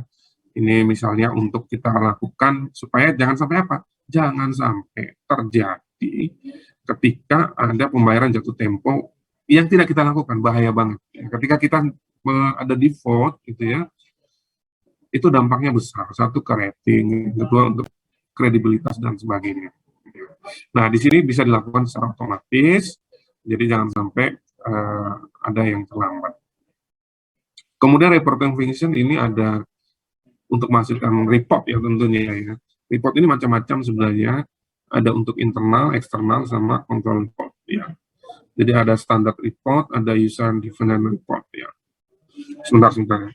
Ini misalnya untuk kita lakukan supaya jangan sampai apa? jangan sampai terjadi ketika ada pembayaran jatuh tempo yang tidak kita lakukan, bahaya banget. Ketika kita ada default gitu ya, itu dampaknya besar. Satu ke rating, kedua untuk kredibilitas dan sebagainya. Nah, di sini bisa dilakukan secara otomatis, jadi jangan sampai ada yang terlambat. Kemudian reporting function ini ada untuk menghasilkan report ya tentunya ya. Report ini macam-macam sebenarnya, ada untuk internal, eksternal, sama control report ya. Jadi ada standard report, ada user defined report ya. Sebentar. Sebentar.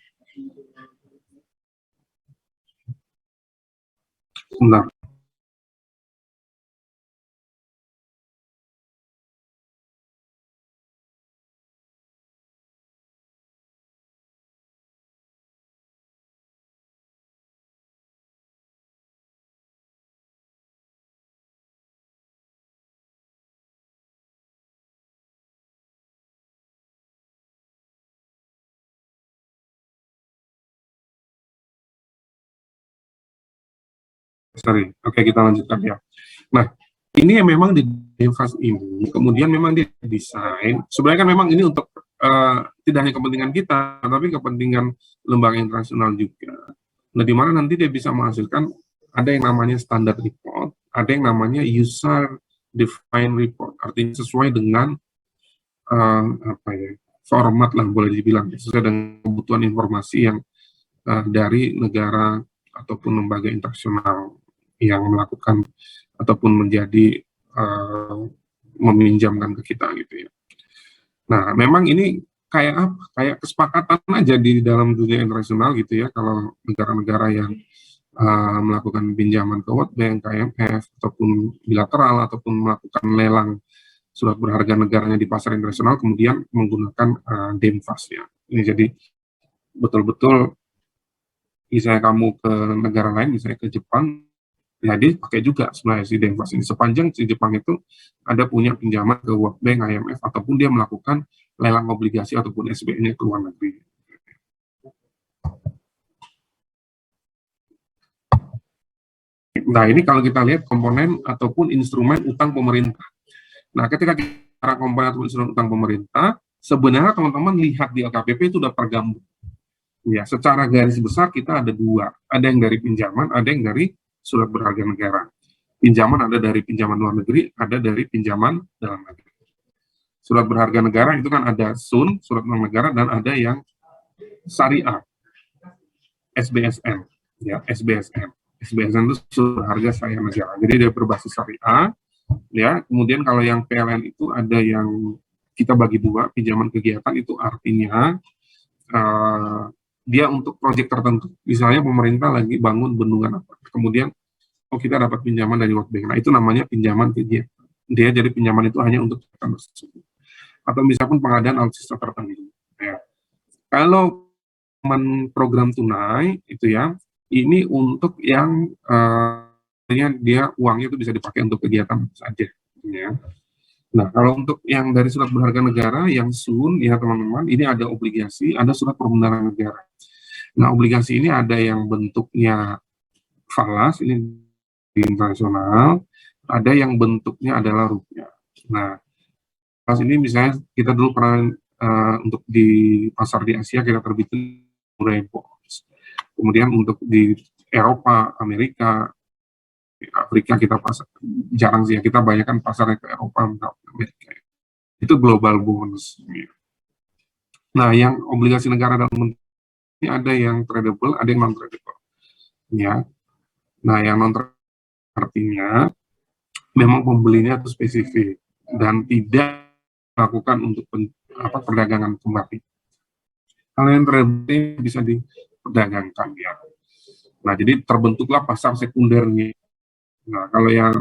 Sorry, oke kita lanjutkan ya. Nah, ini yang memang di Devas ini, kemudian memang didesain, sebenarnya kan memang ini untuk tidak hanya kepentingan kita, tapi kepentingan lembaga internasional juga. Nah, di mana nanti dia bisa menghasilkan, ada yang namanya standard report, ada yang namanya user defined report, artinya sesuai dengan format lah boleh dibilang, sesuai dengan kebutuhan informasi yang dari negara ataupun lembaga internasional yang melakukan ataupun menjadi meminjamkan ke kita gitu ya. Nah, memang ini kayak apa? Kayak kesepakatan aja di dalam dunia internasional gitu ya. Kalau negara-negara yang melakukan pinjaman ke World Bank, IMF, ataupun bilateral, ataupun melakukan lelang surat berharga negaranya di pasar internasional, kemudian menggunakan DEMFAS ya. Ini jadi betul-betul misalnya kamu ke negara lain, misalnya ke Jepang, jadi pakai juga sebenarnya si DEMFAS ini. Sepanjang si Jepang itu ada punya pinjaman ke World Bank, IMF, ataupun dia melakukan lelang obligasi ataupun SBN-nya ke luar negeri. Nah, ini kalau kita lihat komponen ataupun instrumen utang pemerintah. Nah, ketika kita komponen ataupun instrumen utang pemerintah, sebenarnya teman-teman lihat di LKPP itu sudah tergabung. Ya, secara garis besar kita ada dua. Ada yang dari pinjaman, ada yang dari surat berharga negara. Pinjaman ada dari pinjaman luar negeri, ada dari pinjaman dalam negeri. Surat berharga negara itu kan ada SUN, surat utang negara, dan ada yang syariah, SBSN, ya SBSN. SBSN itu surat berharga syariah negara. Jadi dia berbasis syariah, ya. Kemudian kalau yang PLN itu ada yang kita bagi dua, pinjaman kegiatan itu artinya dia untuk proyek tertentu. Misalnya pemerintah lagi bangun bendungan apa, kemudian kita dapat pinjaman dari World Bank. Nah, itu namanya pinjaman kegiatan. Dia jadi pinjaman itu hanya untuk kegiatan tersebut. Atau misalkan pengadaan alutsista tertentu. Ya. Kalau program tunai itu ya, ini untuk yang dia uangnya itu bisa dipakai untuk kegiatan saja. Ya. Nah, kalau untuk yang dari surat berharga negara, yang SUN, ya teman-teman, ini ada obligasi, ada surat perbendaharaan negara. Nah, obligasi ini ada yang bentuknya falas, ini internasional, ada yang bentuknya adalah rupiah. Nah, falas ini misalnya kita dulu pernah untuk di pasar di Asia kita terbitin bonds. Kemudian untuk di Eropa, Amerika, Afrika kita pasar jarang sih ya, kita banyak kan pasarnya ke Eropa, Amerika. Itu global bonds. Nah, yang obligasi negara dalam bentuk ini ada yang tradable, ada yang non tradable. Ya. Nah, yang non tradable artinya memang pembelinya itu spesifik dan tidak melakukan untuk perdagangan kembali. Kalau yang tradable bisa diperdagangkan ya. Nah, jadi terbentuklah pasar sekundernya. Nah, kalau yang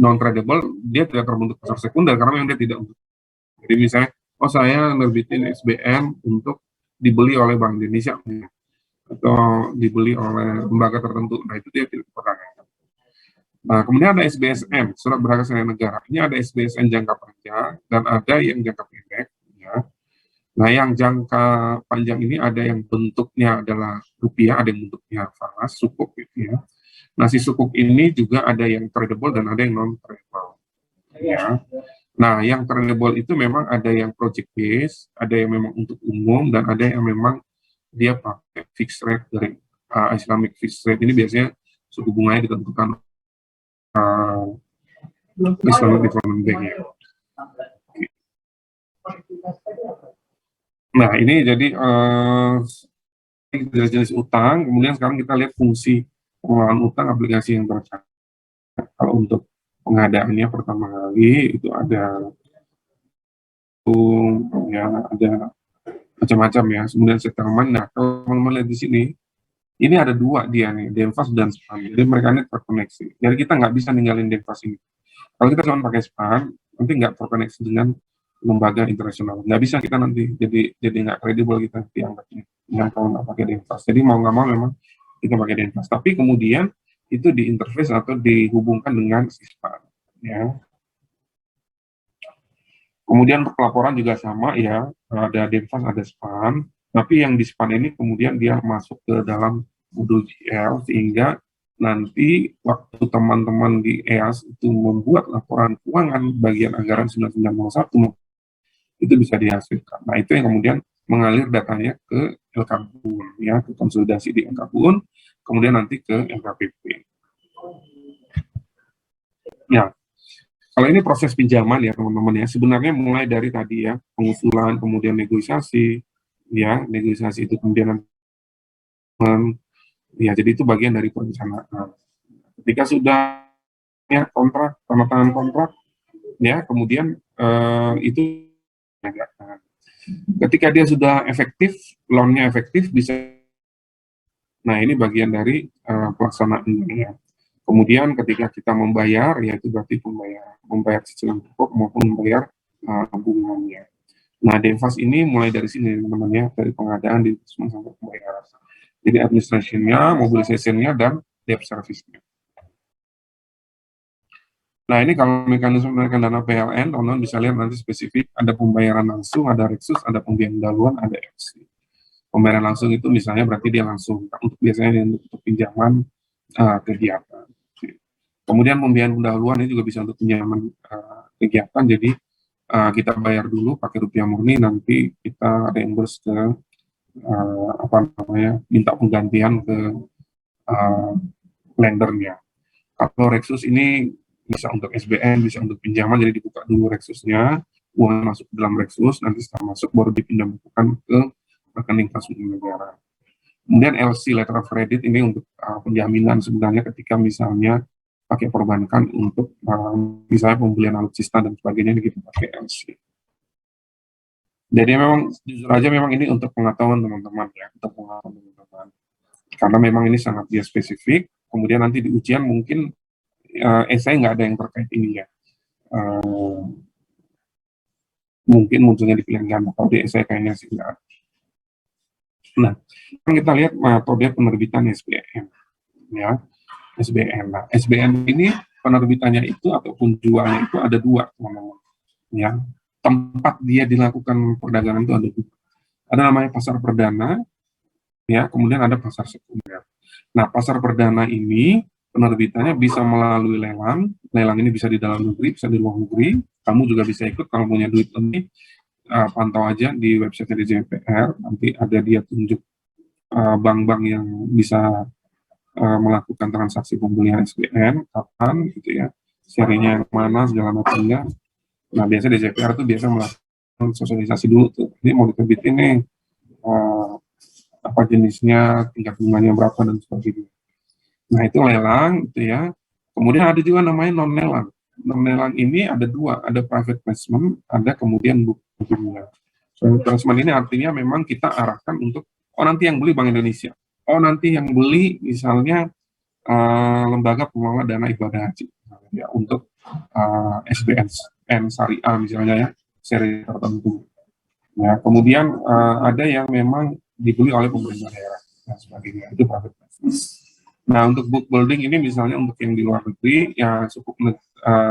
non tradable dia tidak terbentuk pasar sekunder karena memang dia tidak untuk. Jadi misalnya, saya nerbitin SBN untuk dibeli oleh Bank Indonesia atau dibeli oleh lembaga tertentu. Nah, itu dia tidak diperdagangkan. Nah, kemudian ada SBSN, surat berharga syariah negara. Ini ada SBSN jangka panjang dan ada yang jangka pendek. Ya. Nah, yang jangka panjang ini ada yang bentuknya adalah rupiah, ada yang bentuknya falas, sukuk gitu ya. Nah, si sukuk ini juga ada yang tradable dan ada yang non-tradable. Ya. Nah, yang tradable itu memang ada yang project base, ada yang memang untuk umum, dan ada yang memang dia pakai fixed rate dari Islamic fixed rate. Ini biasanya suku bunganya ditentukan Islamic Development Bank ya. Nah, ini jadi jenis-jenis utang. Kemudian sekarang kita lihat fungsi pengelolaan utang aplikasi yang tercatat. Kalau untuk pengadaannya pertama kali itu ada ya ada macam-macam ya. Kemudian settlement. Nah, kalau teman-teman lihat di sini, ini ada dua dia nih, Denfas dan SPAN. Jadi mereka ini terkoneksi. Jadi kita nggak bisa ninggalin Denfas ini. Kalau kita cuma pakai SPAN, nanti nggak terkoneksi dengan lembaga internasional. Nggak bisa kita nanti jadi nggak kredibel kita dianggapnya. Yang kalau nggak pakai Denfas. Jadi mau nggak mau memang kita pakai Denfas. Tapi kemudian itu diinterface atau dihubungkan dengan si SPAN. Ya. Kemudian untuk pelaporan juga sama ya, ada Denfas, ada SPAN. Tapi yang di SPAN ini kemudian dia masuk ke dalam modul GL sehingga nanti waktu teman-teman di EAS itu membuat laporan keuangan bagian anggaran 9901 itu bisa dihasilkan. Nah, itu yang kemudian mengalir datanya ke LKBUN ya, ke konsolidasi di LKBUN, kemudian nanti ke LKPP. Ya. Kalau ini proses pinjaman ya teman-teman ya, sebenarnya mulai dari tadi ya, pengusulan, kemudian negosiasi, ya, negosiasi itu kemudian ya, jadi itu bagian dari perencanaan. Ketika sudah ya kontrak, tanda tangan kontrak, ya, kemudian itu ketika dia sudah efektif, loan-nya efektif bisa. Nah, ini bagian dari pelaksanaan ya. Kemudian ketika kita membayar, yaitu berarti membayar cicilan pokok maupun membayar bunganya. Nah, Denfas ini mulai dari sini teman-teman ya, dari pengadaan di sampai pembayaran. Jadi administrasinya, mobilisasinya, dan debt service-nya. Nah, ini kalau mekanisme menaikkan dana PLN, teman-teman bisa lihat nanti spesifik, ada pembayaran langsung, ada reksus, ada pembiayaan pendahuluan, ada FC. Pembayaran langsung itu misalnya berarti dia langsung, untuk biasanya untuk pinjaman kegiatan. Kemudian pembiayaan pendahuluan ini juga bisa untuk pinjaman kegiatan, jadi kita bayar dulu pakai rupiah murni, nanti kita reimburse ke minta penggantian ke lendernya. Kalau reksus ini bisa untuk SBN, bisa untuk pinjaman, jadi dibuka dulu reksusnya, uang masuk ke dalam reksus, nanti setelah masuk baru dipinjamkan ke rekening kas negara. Kemudian LC, letter of credit, ini untuk penjaminan sebenarnya ketika misalnya pakai perbankan untuk misalnya pembelian alutsista dan sebagainya, ini kita pakai LC. Jadi memang jujur aja memang ini untuk pengetahuan teman-teman ya, untuk pengetahuan teman-teman. Karena memang ini sangat dia spesifik. Kemudian nanti di ujian mungkin esai nggak ada yang terkait ini ya. Mungkin munculnya di pilihan ganda, kalau di esai kayaknya sih nggak ada. Nah, kita lihat metode penerbitan SBN ya. SBN. Nah, SBN ini penerbitannya itu ataupun jualnya itu ada dua, teman-teman. Ya, tempat dia dilakukan perdagangan itu ada dua. Ada namanya pasar perdana, ya, kemudian ada pasar sekunder. Nah, pasar perdana ini penerbitannya bisa melalui lelang. Lelang ini bisa di dalam negeri, bisa di luar negeri. Kamu juga bisa ikut kalau punya duit lebih. Pantau aja di website DJPR. Nanti ada dia tunjuk bank-bank yang bisa melakukan transaksi pembelian SBN, kapan gitu ya, serinya yang mana, segala macamnya. Nah, biasanya DJPR itu biasa melakukan sosialisasi dulu tuh, ini mau diterbitin nih, apa jenisnya, tingkat bunganya berapa, dan sebagainya. Nah, itu lelang gitu ya. Kemudian ada juga namanya non-lelang. Non-lelang ini ada dua, ada private placement, ada kemudian book bunga. Private placement ini artinya memang kita arahkan untuk, oh nanti yang beli Bank Indonesia, oh nanti yang beli misalnya lembaga pengelola dana ibadah haji ya, untuk SBN Syariah misalnya ya, seri tertentu ya. Kemudian ada yang memang dibeli oleh pemerintah daerah dan sebagainya, itu private placement. Nah, untuk book building ini misalnya untuk yang di luar negeri ya cukup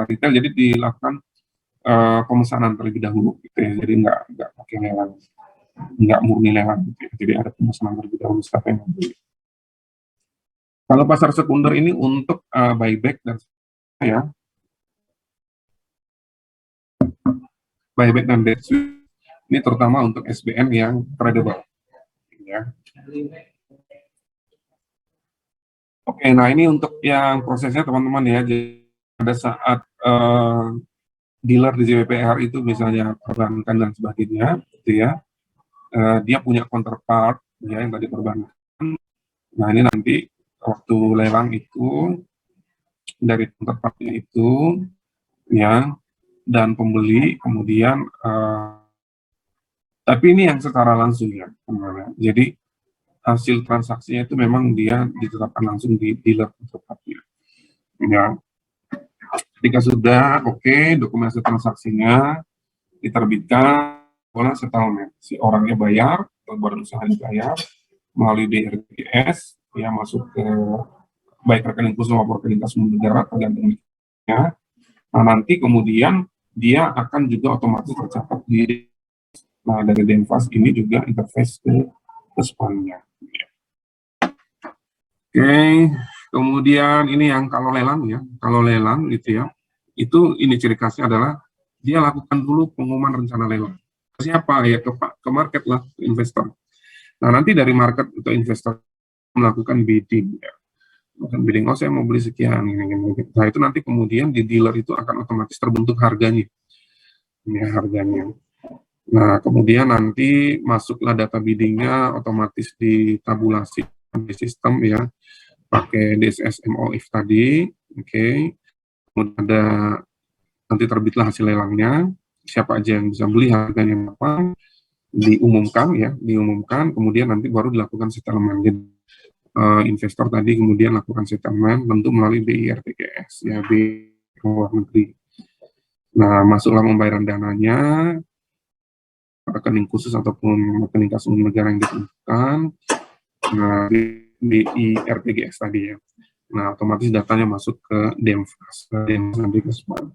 retail, jadi dilakukan pemesanan terlebih dahulu gitu ya, jadi nggak pakai lelang, nggak murni lelang gitu ya. Jadi ada pemesanan terlebih dahulu siapa yang membeli. Kalau pasar sekunder ini untuk buyback dan ya, buyback dan debt switch ini terutama untuk SBN yang tradable. Ya. Oke, nah ini untuk yang prosesnya teman-teman ya. Jadi pada saat dealer di JPPR itu misalnya perbankan dan sebagainya, gitu ya, dia punya counterpart ya yang tadi perbankan. Nah ini nanti waktu lelang itu dari counterpartnya itu ya dan pembeli kemudian tapi ini yang secara langsung ya teman-teman. Jadi hasil transaksinya itu memang dia ditetapkan langsung di dealer counterpartnya. Ya, ketika sudah oke, dokumentasi transaksinya diterbitkan, boleh settlement. Si orangnya bayar, atau badan usaha dibayar melalui DRTGS, ya masuk ke baik rekening khusus maupun rekening kas negara tergantung ya. Nah nanti kemudian dia akan juga otomatis tercatat di dari Denfas ini juga interface ke responnya. Oke, kemudian ini yang kalau lelang ya, kalau lelang gitu ya, itu ini ciri khasnya adalah dia lakukan dulu pengumuman rencana lelang. Siapa ya ke market lah, ke investor. Nah nanti dari market atau investor melakukan bidding ya. Melakukan bidding, oh saya mau beli sekian, ini. Nah itu nanti kemudian di dealer itu akan otomatis terbentuk harganya. Ya harganya. Nah kemudian nanti masuklah data biddingnya otomatis ditabulasi di sistem ya, pakai DSS MOIF tadi, oke. Kemudian ada nanti terbitlah hasil lelangnya, siapa aja yang bisa beli, harganya apa, diumumkan, kemudian nanti baru dilakukan settlement. Jadi investor tadi kemudian lakukan settlement tentu melalui BIRTGS ya, BI luar negeri. Nah masuklah pembayaran dananya, rekening khusus ataupun rekening kas umum negara yang ditentukan, nah, BIRTGS tadi ya. Nah, otomatis datanya masuk ke Denfas nanti ke SPAN.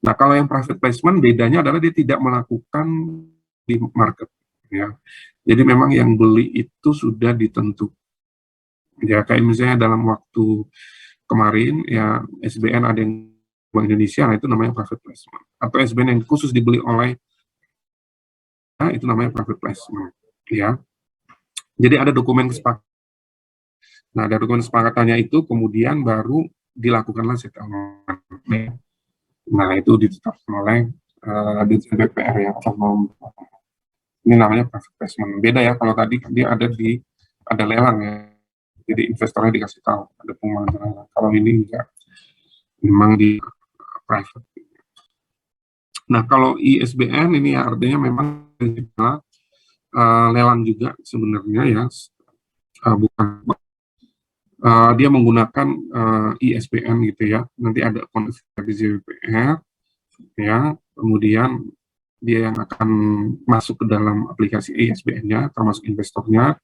Nah, kalau yang private placement bedanya adalah dia tidak melakukan di market ya. Jadi memang yang beli itu sudah ditentukan. Ya, kayak misalnya dalam waktu kemarin ya SBN ada yang Bank Indonesia, nah itu namanya private placement. Atau SBN yang khusus dibeli oleh nah, itu namanya private placement ya. Jadi ada dokumen kesepakatan. Nah, dari dokumen kesepakatannya itu kemudian baru dilakukanlah settlement. Nah, itu ditetapkan oleh Dirjen BPR ya. Ini namanya private placement. Beda ya, kalau tadi dia ada lelang ya. Jadi investornya dikasih tahu ada pengumuman lelang. Kalau ini enggak, memang di private. Nah, kalau ISBN ini ya artinya memang lelang juga sebenarnya ya, bukan dia menggunakan ISBN gitu ya. Nanti ada konfigurasi di JPPR ya. Kemudian dia yang akan masuk ke dalam aplikasi ISBN-nya, termasuk investornya.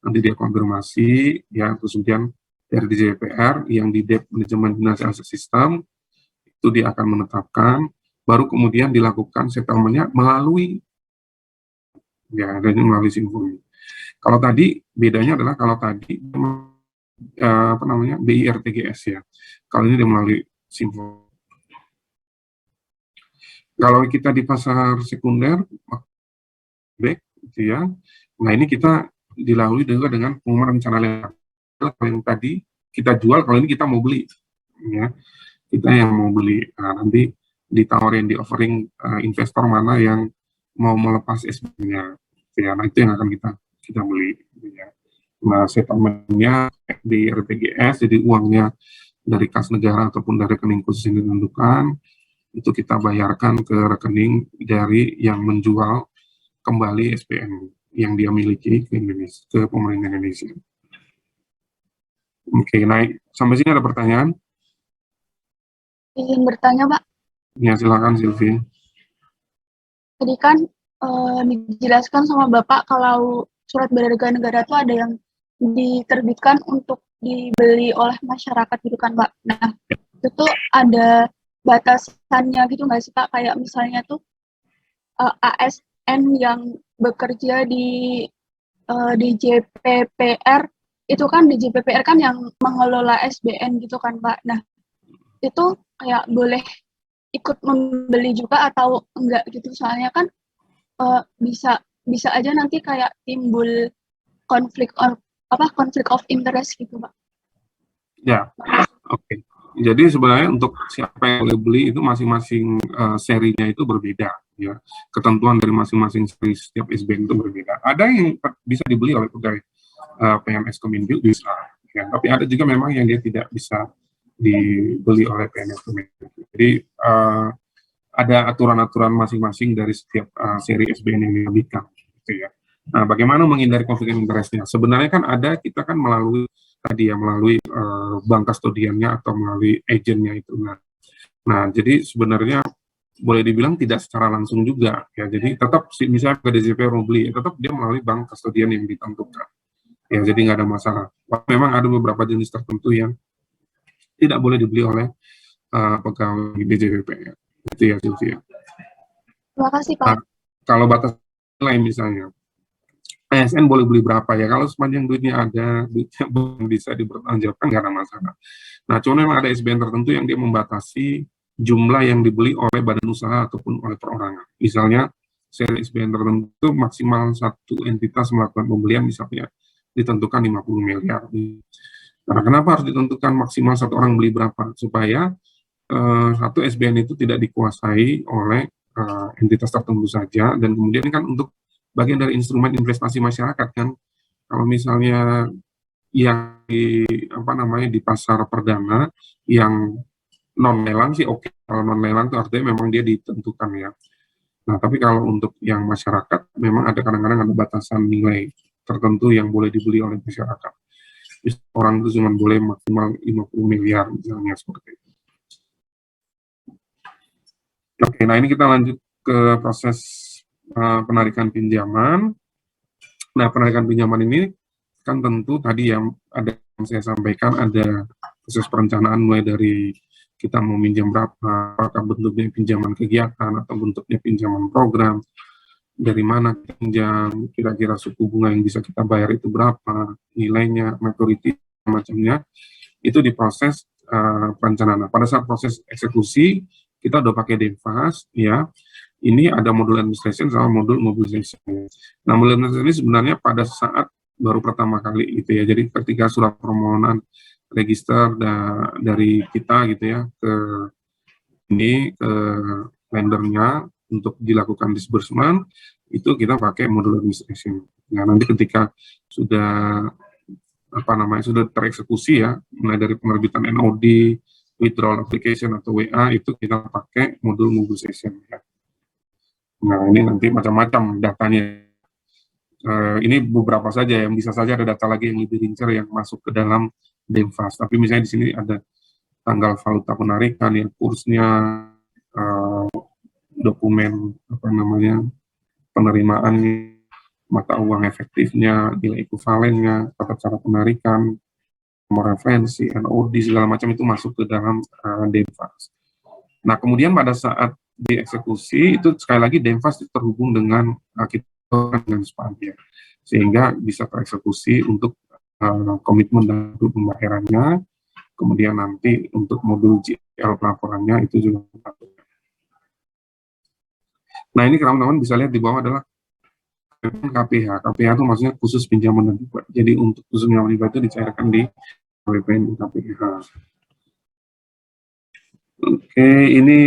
Nanti dia konfirmasi ya, terus kemudian dari JPPR yang di Debt Management Financial System itu dia akan menetapkan, baru kemudian dilakukan settlement-nya melalui ya, dan melalui Symfony. Kalau tadi bedanya adalah kalau tadi BIRTGS ya. Kalau ini dia melalui Symfony. Kalau kita di pasar sekunder, back, gitu ya. Nah ini kita dilalui juga dengan pengumuman rencana lelang. Kalau yang tadi kita jual, kalau ini kita mau beli, ya. Kita yang mau beli. Nah, nanti ditawarin di offering investor mana yang mau melepas SB-nya. Ya, nah itu yang akan kita beli. Ya. Nah, settlement-nya di RTGS, jadi uangnya dari kas negara ataupun dari rekening khusus yang ditentukan, itu kita bayarkan ke rekening dari yang menjual kembali SPN yang dia miliki ke Indonesia, ke pemerintah Indonesia. Oke, naik. Sampai sini ada pertanyaan? Izin bertanya, Pak. Ya, silakan Sylvie. Tadi kan dijelaskan sama Bapak kalau surat berharga negara itu ada yang diterbitkan untuk dibeli oleh masyarakat gitu kan, Pak. Nah, itu tuh ada batasannya gitu nggak sih, Pak? Kayak misalnya tuh ASN yang bekerja di JPPR itu kan di JPPR kan yang mengelola SBN gitu kan Pak. Nah, itu kayak boleh ikut membeli juga atau enggak gitu, soalnya kan bisa aja nanti kayak timbul konflik of interest gitu Pak. Ya, oke. Jadi sebenarnya untuk siapa yang boleh beli itu masing-masing serinya itu berbeda, ya. Ketentuan dari masing-masing seri setiap SBN itu berbeda. Ada yang bisa dibeli oleh pegawai PNS Kemendikbud bisa, ya. Tapi ada juga memang yang dia tidak bisa dibeli oleh PNS Kemendikbud. Jadi ada aturan-aturan masing-masing dari setiap seri SBN yang diterbitkan, gitu ya. Nah, bagaimana menghindari konflik interestnya? Sebenarnya kan ada, kita kan melalui tadi ya, melalui bank kustodiannya atau melalui agennya itu. Nah, jadi sebenarnya boleh dibilang tidak secara langsung juga, ya. Jadi tetap misalnya ke DJP mau beli, tetap dia melalui bank kustodian yang ditentukan. Ya, jadi nggak ada masalah. Memang ada beberapa jenis tertentu yang tidak boleh dibeli oleh pegawai DJPR. Itu ya, Sylvia. Terima kasih Pak. Nah, kalau batas lain misalnya, ASN boleh beli berapa ya? Kalau sepanjang duitnya ada, duitnya belum bisa dipertanggungjawabkan, nggak ada masalah. Nah, cuma memang ada SBN tertentu yang dia membatasi jumlah yang dibeli oleh badan usaha ataupun oleh perorangan. Misalnya, seri SBN tertentu maksimal satu entitas melakukan pembelian misalnya ditentukan 50 miliar. Nah, kenapa harus ditentukan maksimal satu orang beli berapa? Supaya satu SBN itu tidak dikuasai oleh entitas tertentu saja, dan kemudian kan untuk bagian dari instrumen investasi masyarakat kan. Kalau misalnya yang di pasar perdana yang non lelang sih oke. Kalau non lelang itu artinya memang dia ditentukan ya. Nah, tapi kalau untuk yang masyarakat memang ada kadang-kadang ada batasan nilai tertentu yang boleh dibeli oleh masyarakat. Orang itu cuma boleh maksimal 50 miliar misalnya, seperti itu. Oke, nah ini kita lanjut ke proses penarikan pinjaman. Nah, penarikan pinjaman ini kan tentu tadi yang ada yang saya sampaikan, ada proses perencanaan mulai dari kita mau minjam berapa, apakah bentuknya pinjaman kegiatan atau bentuknya pinjaman program, dari mana pinjam, kira-kira suku bunga yang bisa kita bayar itu berapa, nilainya, maturity, macamnya, itu diproses perencanaan. Nah, pada saat proses eksekusi, kita udah pakai Denfas, ya. Ini ada modul administration sama modul mobilization. Nah, modul administration ini sebenarnya pada saat baru pertama kali gitu ya. Jadi ketika surat permohonan register dari kita gitu ya ke lendernya untuk dilakukan disbursement, itu kita pakai modul administration. Nah, nanti ketika sudah sudah tereksekusi ya, mulai dari penerbitan NOD, withdrawal application atau WA, itu kita pakai modul mobilization ya. Nah, ini nanti macam-macam datanya. Ini beberapa saja, yang bisa saja ada data lagi yang lebih rinci yang masuk ke dalam Denfas. Tapi misalnya di sini ada tanggal valuta penarikan, ya, kursnya, dokumen penerimaannya, mata uang efektifnya, nilai ekuivalennya, tata cara penarikan, nomor referensi, NOD, segala macam itu masuk ke dalam Denfas. Nah, kemudian pada saat dieksekusi itu sekali lagi Denfas terhubung dengan kita dengan Spandya, sehingga bisa tereksekusi untuk komitmen dan pembayarannya. Kemudian nanti untuk modul GL pelaporannya itu juga. Nah, ini teman-teman bisa lihat di bawah adalah KPH. KPH itu maksudnya khusus pinjaman dan hibah. Jadi untuk khusus pinjaman hibah itu dicairkan di PPN KPH. Oke, ini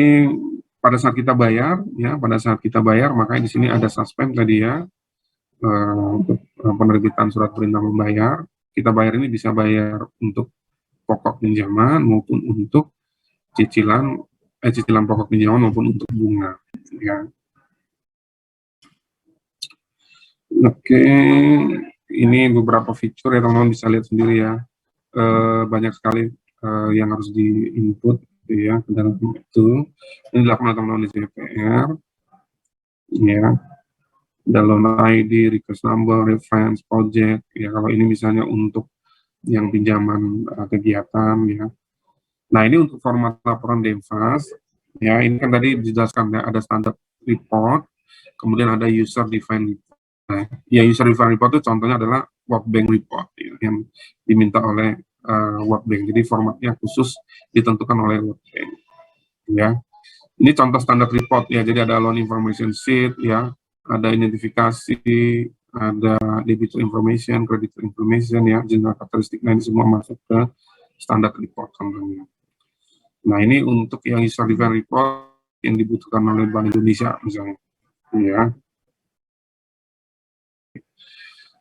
pada saat kita bayar, ya, pada saat kita bayar, makanya di sini ada suspend tadi ya, untuk penerbitan surat perintah membayar. Kita bayar ini bisa bayar untuk pokok pinjaman maupun untuk cicilan pokok pinjaman maupun untuk bunga. Ya. Oke, ini beberapa fitur ya teman-teman bisa lihat sendiri ya. Banyak sekali yang harus di-input ya ke dalam itu. Ini dilakukan oleh teman-teman di JPR. Ya. Download ID, request number, reference, project. Ya, kalau ini misalnya untuk yang pinjaman kegiatan ya. Nah, ini untuk format laporan Denfas. Ya, ini kan tadi dijelaskan ya, ada standar report, kemudian ada user defined report. Nah, ya, user defined report itu contohnya adalah World Bank report ya, yang diminta oleh World Bank. Jadi formatnya khusus ditentukan oleh World Bank. Ya, ini contoh standar report ya. Jadi ada loan information sheet ya, ada identifikasi, ada debitor information, creditor information ya, general karakteristik, nah ini semua masuk ke standar report contohnya. Nah ini untuk yang user defined report yang dibutuhkan oleh Bank Indonesia misalnya ya.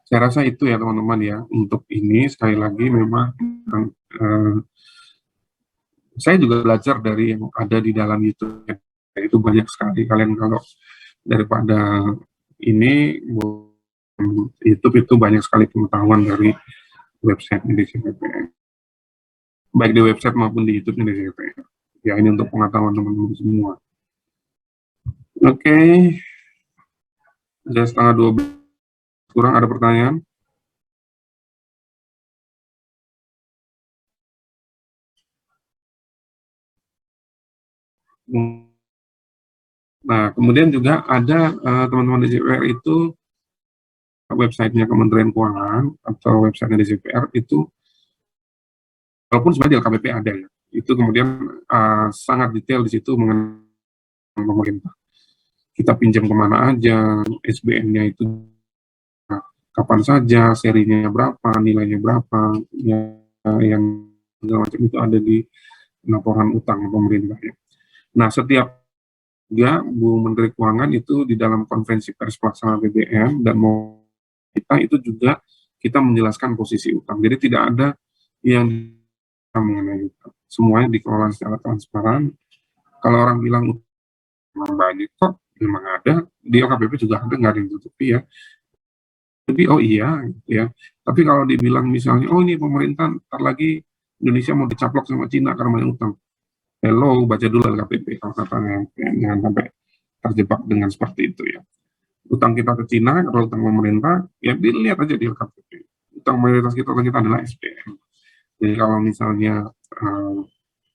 Saya rasa itu ya teman-teman ya. Untuk ini sekali lagi memang saya juga belajar dari yang ada di dalam YouTube. Itu banyak sekali. Kalian kalau daripada ini YouTube itu banyak sekali pengetahuan dari website Indonesia PPR. Baik di website maupun di YouTube Indonesia PPR. Ya ini untuk pengetahuan teman-teman semua. Oke. Sudah setengah 12. Kurang ada pertanyaan? Nah, kemudian juga ada teman-teman di DPR itu websitenya Kementerian Keuangan atau websitenya di DPR itu, walaupun sebenarnya di LKPP ada ya, itu kemudian sangat detail di situ mengenai pemerintah. Kita pinjam kemana aja, SBN-nya itu kapan saja, serinya berapa, nilainya berapa, ya, yang segala macam itu ada di laporan utang pemerintah. Ya. Nah, setiap juga Bu Menteri Keuangan itu di dalam konferensi pers pelaksana BBM dan mau kita itu juga kita menjelaskan posisi utang. Jadi tidak ada yang mengenai utang. Semuanya dikelola secara transparan. Kalau orang bilang utang banyak kok, memang ada. Di LKPP juga ada, nggak ada yang tutupi ya. Jadi oh iya ya. Tapi kalau dibilang misalnya oh ini pemerintah ntar lagi Indonesia mau dicaplok sama Cina karena banyak utang. Hello, baca dulu LKPP kalau katanya, jangan sampai terjebak dengan seperti itu ya. Utang kita ke Cina, kalau utang pemerintah, ya dilihat aja di LKPP. Utang mayoritas kita adalah SBM. Jadi kalau misalnya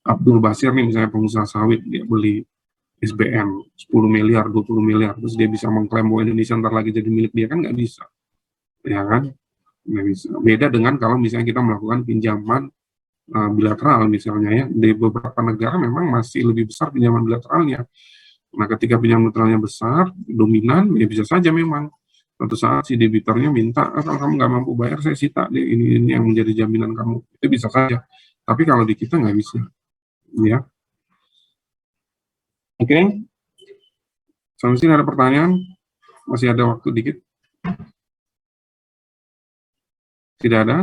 Abdul Basir nih misalnya pengusaha sawit, dia beli SBM 10 miliar, 20 miliar, terus dia bisa mengklaim bahwa Indonesia ntar lagi jadi milik dia, kan nggak bisa. Ya kan? Nggak bisa. Beda dengan kalau misalnya kita melakukan pinjaman bilateral misalnya ya, di beberapa negara memang masih lebih besar pinjaman bilateralnya. Nah ketika pinjaman bilateralnya besar, dominan, ya bisa saja memang suatu saat si debitornya minta, kalau kamu nggak mampu bayar, saya sita deh, ini yang menjadi jaminan kamu. Itu bisa saja. Tapi kalau di kita nggak bisa. Ya. Oke. Sampai sini ada pertanyaan? Masih ada waktu dikit? Tidak ada?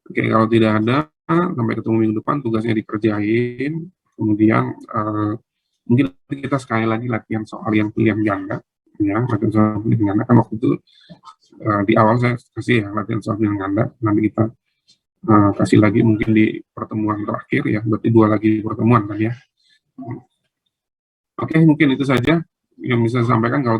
Oke, kalau tidak ada, sampai ketemu minggu depan, tugasnya dikerjain. Kemudian mungkin kita sekali lagi latihan soal yang pilihan ganda. Ya, latihan soal pilihan ganda kan waktu itu di awal saya kasih ya latihan soal pilihan ganda. Nanti kita kasih lagi mungkin di pertemuan terakhir ya, berarti 2 lagi pertemuan kan ya. Oke, mungkin itu saja yang bisa saya sampaikan. Kalau